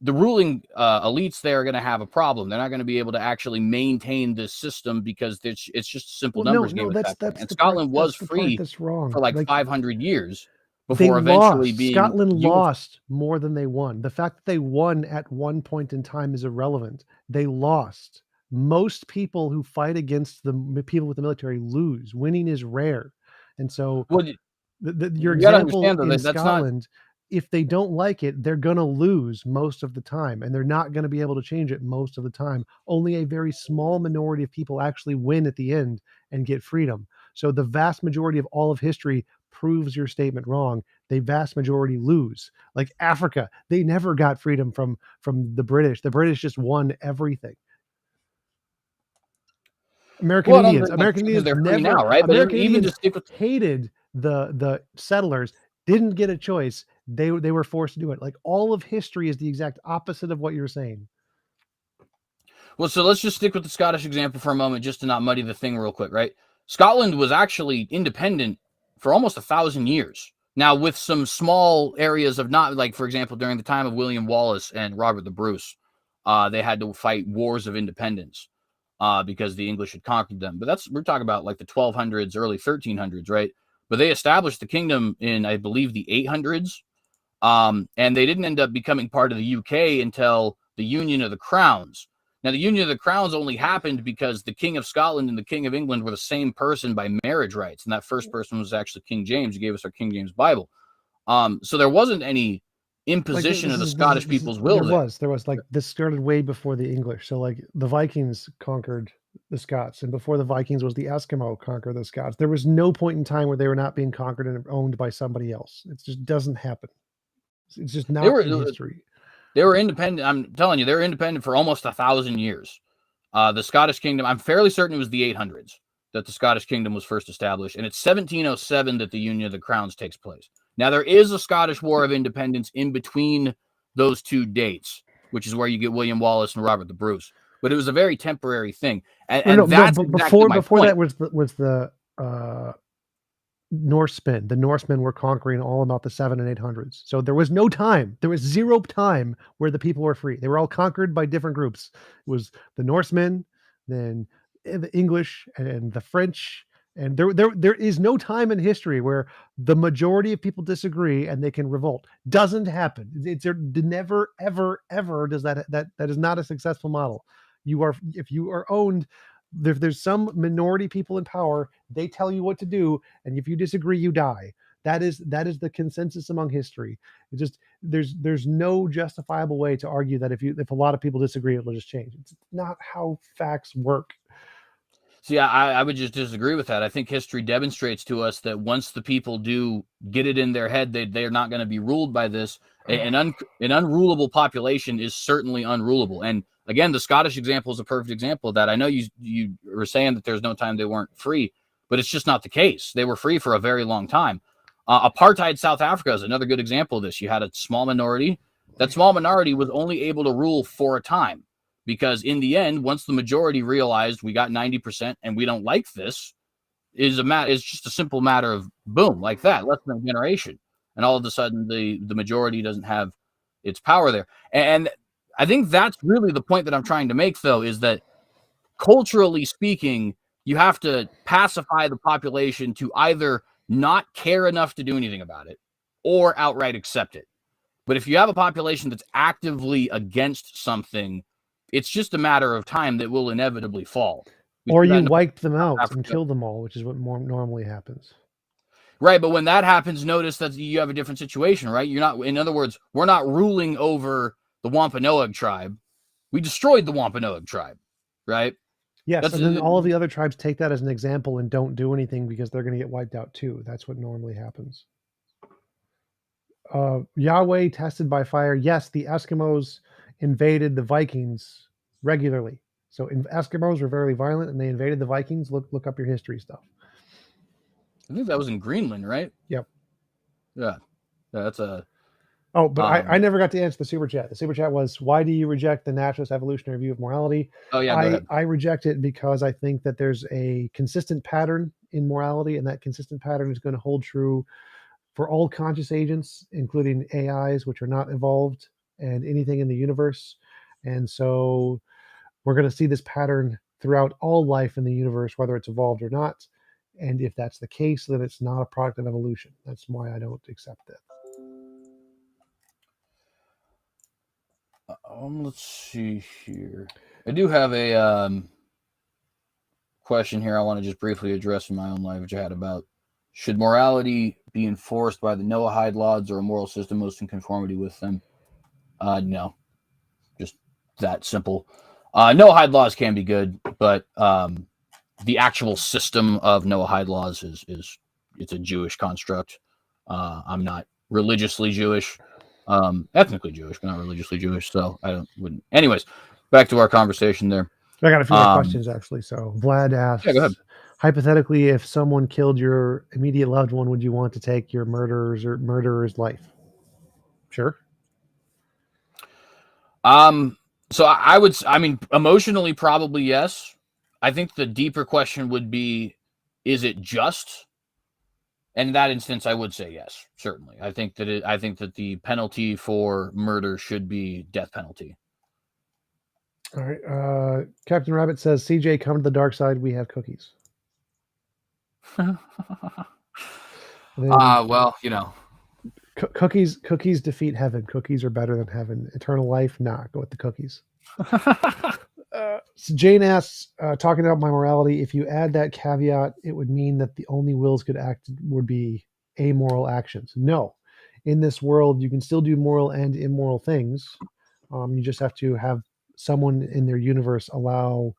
the ruling elites there are going to have a problem. They're not going to be able to actually maintain this system because it's just a simple numbers game at that point. And Scotland was free That's wrong. for like 500 years They before eventually lost. being Scotland unified. lost more than they won. The fact that they won at one point in time is irrelevant. They lost. Most people who fight against the people with the military lose. Winning is rare. And so Well, your you got to example understand, though, in that that's not. Scotland, if they don't like it, they're going to lose most of the time, and they're not going to be able to change it most of the time. Only a very small minority of people actually win at the end and get freedom. So the vast majority of all of history proves your statement wrong. The vast majority lose. Like Africa, they never got freedom from the British. The British just won everything. American Well, I don't Indians. think that's American true because Indians they're free never. now, right? But American even Indians to stick with. hated the settlers. Didn't get a choice. They were forced to do it. Like all of history is the exact opposite of what you're saying. Well, so let's just stick with the Scottish example for a moment, just to not muddy the thing real quick, right? Scotland was actually independent for almost 1,000 years. Now, with some small areas of not, like, for example, during the time of William Wallace and Robert the Bruce, they had to fight wars of independence because the English had conquered them. But we're talking about like the 1200s, early 1300s, right? But they established the kingdom in, I believe, the 800s. And they didn't end up becoming part of the UK until the Union of the Crowns. Now, the Union of the Crowns only happened because the King of Scotland and the King of England were the same person by marriage rights. And that first person was actually King James, who gave us our King James Bible. So there wasn't any imposition of the Scottish people's will There was like this started way before the English. So like the Vikings conquered the Scots, and before the Vikings was the Eskimo conquer the Scots. There was no point in time where they were not being conquered and owned by somebody else. It just doesn't happen. It's just not in history. They were independent. I'm telling you, they were independent for almost 1,000 years. The Scottish kingdom, I'm fairly certain it was the 800s that the Scottish kingdom was first established. And it's 1707 that the Union of the Crowns takes place. Now, there is a Scottish War of Independence in between those two dates, which is where you get William Wallace and Robert the Bruce. But it was a very temporary thing. Before that was the Norsemen. The Norsemen were conquering all about the 700s and 800s. So there was no time. There was zero time where the people were free. They were all conquered by different groups. It was the Norsemen, then the English and the French. And there is no time in history where the majority of people disagree and they can revolt. Doesn't happen. It's never, ever does that is not a successful model. If you are owned, there's some minority people in power, they tell you what to do, and if you disagree, you die. That is the consensus among history. It just there's no justifiable way to argue that if a lot of people disagree, it'll just change. It's not how facts work. See, I would just disagree with that. I think history demonstrates to us that once the people do get it in their head, they're not going to be ruled by this. An unrulable population is certainly unrulable. And again, the Scottish example is a perfect example of that. I know you were saying that there's no time they weren't free, but it's just not the case. They were free for a very long time. Apartheid South Africa is another good example of this. You had a small minority. That small minority was only able to rule for a time because in the end, once the majority realized we got 90% and we don't like this, is just a simple matter of boom, like that, less than a generation. And all of a sudden, the majority doesn't have its power there. And I think that's really the point that I'm trying to make, though, is that culturally speaking, you have to pacify the population to either not care enough to do anything about it or outright accept it. But if you have a population that's actively against something, it's just a matter of time that will inevitably fall. Or you wipe them out and kill them all, which is what more normally happens. Right, but when that happens, notice that you have a different situation, right? You're not, in other words, we're not ruling over the Wampanoag tribe. We destroyed the Wampanoag tribe, right? Yes, and then all of the other tribes take that as an example and don't do anything because they're going to get wiped out too. That's what normally happens. Yahweh tested by fire. Yes, the Eskimos invaded the Vikings regularly. So Eskimos were very violent and they invaded the Vikings. Look up your history stuff. I think that was in Greenland, right? Yep. Yeah. That's a... Oh, but I never got to answer the super chat. The super chat was, why do you reject the naturalist evolutionary view of morality? Oh, yeah, go ahead. I reject it because I think that there's a consistent pattern in morality, and that consistent pattern is going to hold true for all conscious agents, including AIs, which are not evolved, and anything in the universe. And so we're going to see this pattern throughout all life in the universe, whether it's evolved or not. And if that's the case, then it's not a product of evolution. That's why I don't accept it. Let's see here. I do have a question here I want to just briefly address in my own life, which I had about, should morality be enforced by the Noahide laws or a moral system most in conformity with them? No. Just that simple. Noahide laws can be good, but the actual system of Noahide laws it's a Jewish construct. I'm not religiously Jewish. Ethnically Jewish, but not religiously Jewish, so wouldn't. Anyways, back to our conversation there. I got a few more questions actually. So Vlad asks, yeah, go ahead. Hypothetically, if someone killed your immediate loved one, would you want to take your murderer's life? Sure. So I mean, emotionally, probably yes. I think the deeper question would be, is it just? And in that instance, I would say yes, certainly. I think that the penalty for murder should be death penalty. All right. Captain Rabbit says, CJ, come to the dark side. We have cookies. Well, you know. Cookies defeat heaven. Cookies are better than heaven. Eternal life, nah, go with the cookies. So Jane asks, talking about my morality, if you add that caveat, it would mean that the only wills could act would be amoral actions. No. In this world, you can still do moral and immoral things. You just have to have someone in their universe allow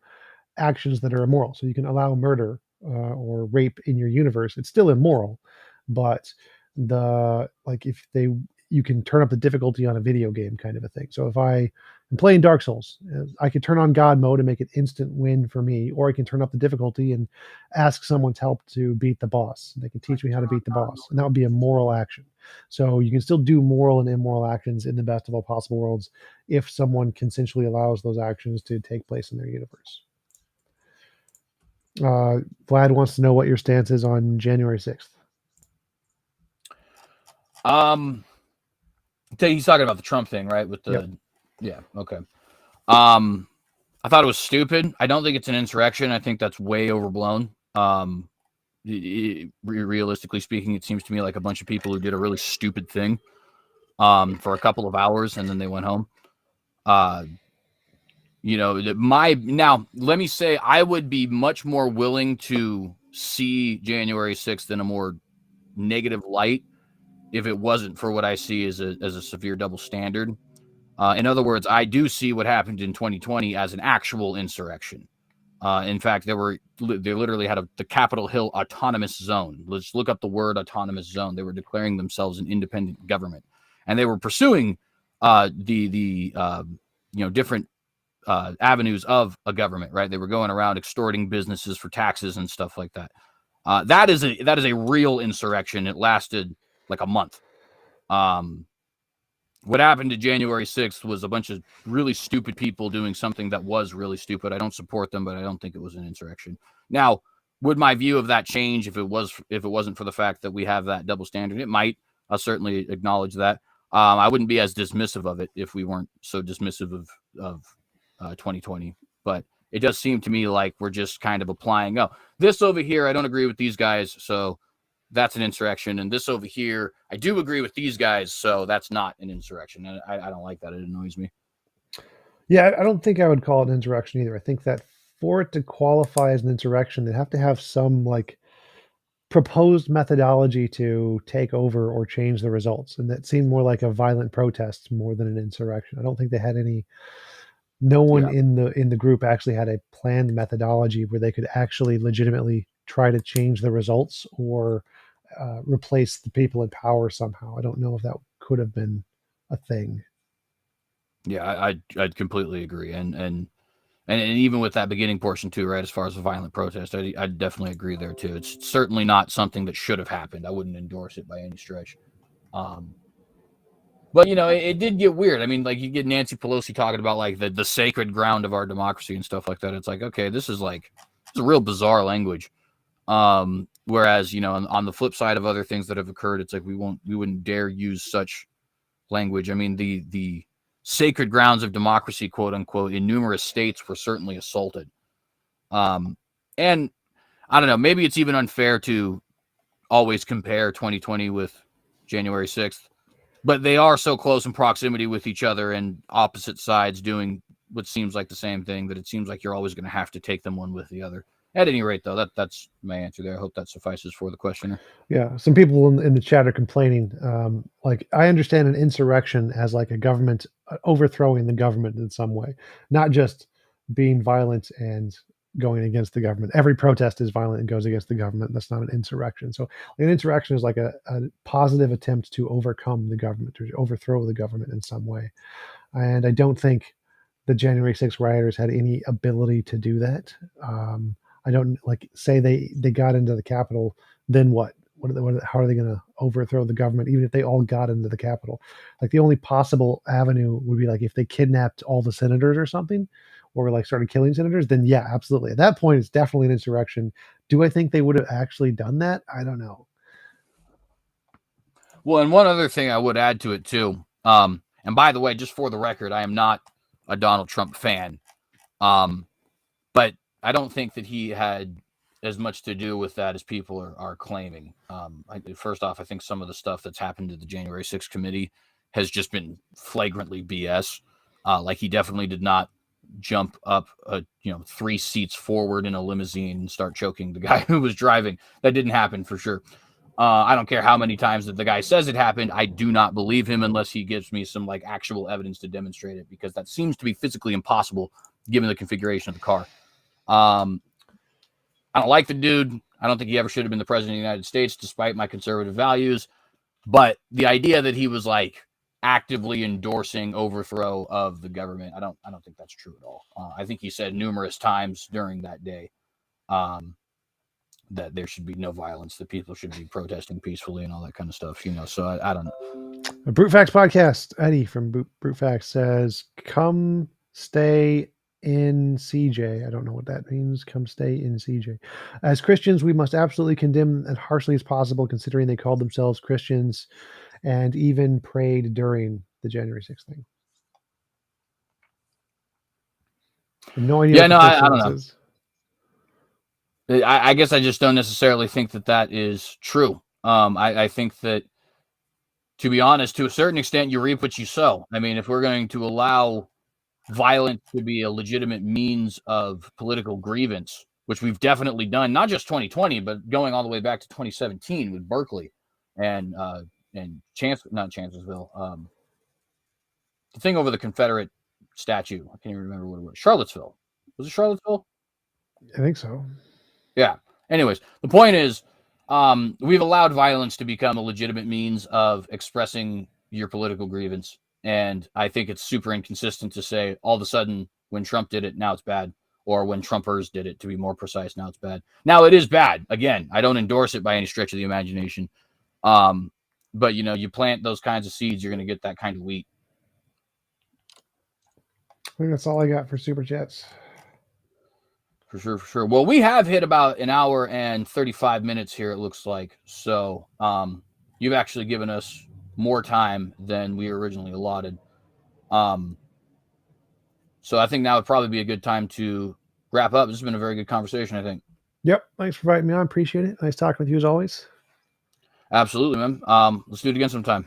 actions that are immoral. So you can allow murder or rape in your universe. It's still immoral, but you can turn up the difficulty on a video game kind of a thing. So if I am playing Dark Souls, I could turn on God mode and make it instant win for me, or I can turn up the difficulty and ask someone's help to beat the boss. They can teach me how to beat the boss, and that would be a moral action. So you can still do moral and immoral actions in the best of all possible worlds if someone consensually allows those actions to take place in their universe. Vlad wants to know what your stance is on January 6th. He's talking about the Trump thing, right? With the, yep. Yeah, okay. I thought it was stupid. I don't think it's an insurrection. I think that's way overblown. Realistically speaking, it seems to me like a bunch of people who did a really stupid thing for a couple of hours and then they went home. Now let me say I would be much more willing to see January 6th in a more negative light if it wasn't for what I see as a severe double standard. In other words, I do see what happened in 2020 as an actual insurrection. In fact, they literally had the Capitol Hill autonomous zone. Let's look up the word autonomous zone. They were declaring themselves an independent government. and they were pursuing the different avenues of a government, right? They were going around extorting businesses for taxes and stuff like that. That is a real insurrection. It lasted like a month. What happened to January 6th was a bunch of really stupid people doing something that was really stupid. I don't support them, but I don't think it was an insurrection. Now, would my view of that change if it wasn't for the fact that we have that double standard? It might. I'll certainly acknowledge that. I wouldn't be as dismissive of it if we weren't so dismissive of 2020. But it does seem to me like we're just kind of applying, this over here, I don't agree with these guys, so that's an insurrection. And this over here, I do agree with these guys, so that's not an insurrection. And I don't like that. It annoys me. Yeah, I don't think I would call it an insurrection either. I think that for it to qualify as an insurrection, they have to have some like proposed methodology to take over or change the results. And that seemed more like a violent protest more than an insurrection. I don't think they had any. No one in the group actually had a planned methodology where they could actually legitimately try to change the results or replace the people in power somehow. I don't know if that could have been a thing. Yeah, I'd completely agree. And even with that beginning portion too, right, as far as a violent protest, I'd definitely agree there too. It's certainly not something that should have happened. I wouldn't endorse it by any stretch. But, it did get weird. I mean, like, you get Nancy Pelosi talking about, like, the sacred ground of our democracy and stuff like that. It's like, okay, this is a real bizarre language. Whereas, on the flip side of other things that have occurred, it's like we wouldn't dare use such language. I mean, the sacred grounds of democracy, quote unquote, in numerous states were certainly assaulted. And I don't know, maybe it's even unfair to always compare 2020 with January 6th. But they are so close in proximity with each other and opposite sides doing what seems like the same thing that it seems like you're always going to have to take them one with the other. At any rate, though, that's my answer there. I hope that suffices for the questioner. Yeah, some people in the chat are complaining. Like, I understand an insurrection as like a government overthrowing the government in some way, not just being violent and going against the government. Every protest is violent and goes against the government. That's not an insurrection. So an insurrection is like a positive attempt to overcome the government, to overthrow the government in some way. And I don't think the January 6th rioters had any ability to do that. I don't say they got into the Capitol, then what? How are they going to overthrow the government, even if they all got into the Capitol? Like, the only possible avenue would be like if they kidnapped all the senators or something, or like started killing senators, then yeah, absolutely. At that point, it's definitely an insurrection. Do I think they would have actually done that? I don't know. Well, and one other thing I would add to it too, and by the way, just for the record, I am not a Donald Trump fan, but I don't think that he had as much to do with that as people are claiming. First off, I think some of the stuff that's happened to the January 6th committee has just been flagrantly BS. Like, he definitely did not jump up 3 seats forward in a limousine and start choking the guy who was driving. That didn't happen for sure. I don't care how many times that the guy says it happened. I do not believe him unless he gives me some like actual evidence to demonstrate it, because that seems to be physically impossible given the configuration of the car. I don't like the dude. I don't think he ever should have been the president of the United States, despite my conservative values. But the idea that he was like actively endorsing overthrow of the government, I don't think that's true at all. I think he said numerous times during that day that there should be no violence, that people should be protesting peacefully and all that kind of stuff. So I don't know. A Brute Facts podcast. Eddie from Brute Facts says, "Come stay in CJ." I don't know what that means. Come stay in CJ. As Christians, we must absolutely condemn as harshly as possible, considering they called themselves Christians and even prayed during the January 6th thing. No idea. Yeah, no, I don't know. I guess I just don't necessarily think that is true. I think that, to be honest, to a certain extent, you reap what you sow. I mean, if we're going to allow violence to be a legitimate means of political grievance, which we've definitely done, not just 2020, but going all the way back to 2017 with Berkeley and not Chancellorsville, the thing over the Confederate statue. I can't even remember what it was. Charlottesville. Was it Charlottesville? I think so. Yeah. Anyways, the point is, we've allowed violence to become a legitimate means of expressing your political grievance. And I think it's super inconsistent to say all of a sudden when Trump did it, now it's bad. Or when Trumpers did it, to be more precise, now it's bad. Now it is bad. Again, I don't endorse it by any stretch of the imagination. But, you know, you plant those kinds of seeds, you're going to get that kind of wheat. I think that's all I got for Super Chats. For sure, for sure. Well, we have hit about an hour and 35 minutes here, it looks like. So you've actually given us more time than we originally allotted. So I think now would probably be a good time to wrap up. This has been a very good conversation, I think. Yep. Thanks for inviting me on. Appreciate it. Nice talking with you as always. Absolutely, man. Let's do it again sometime.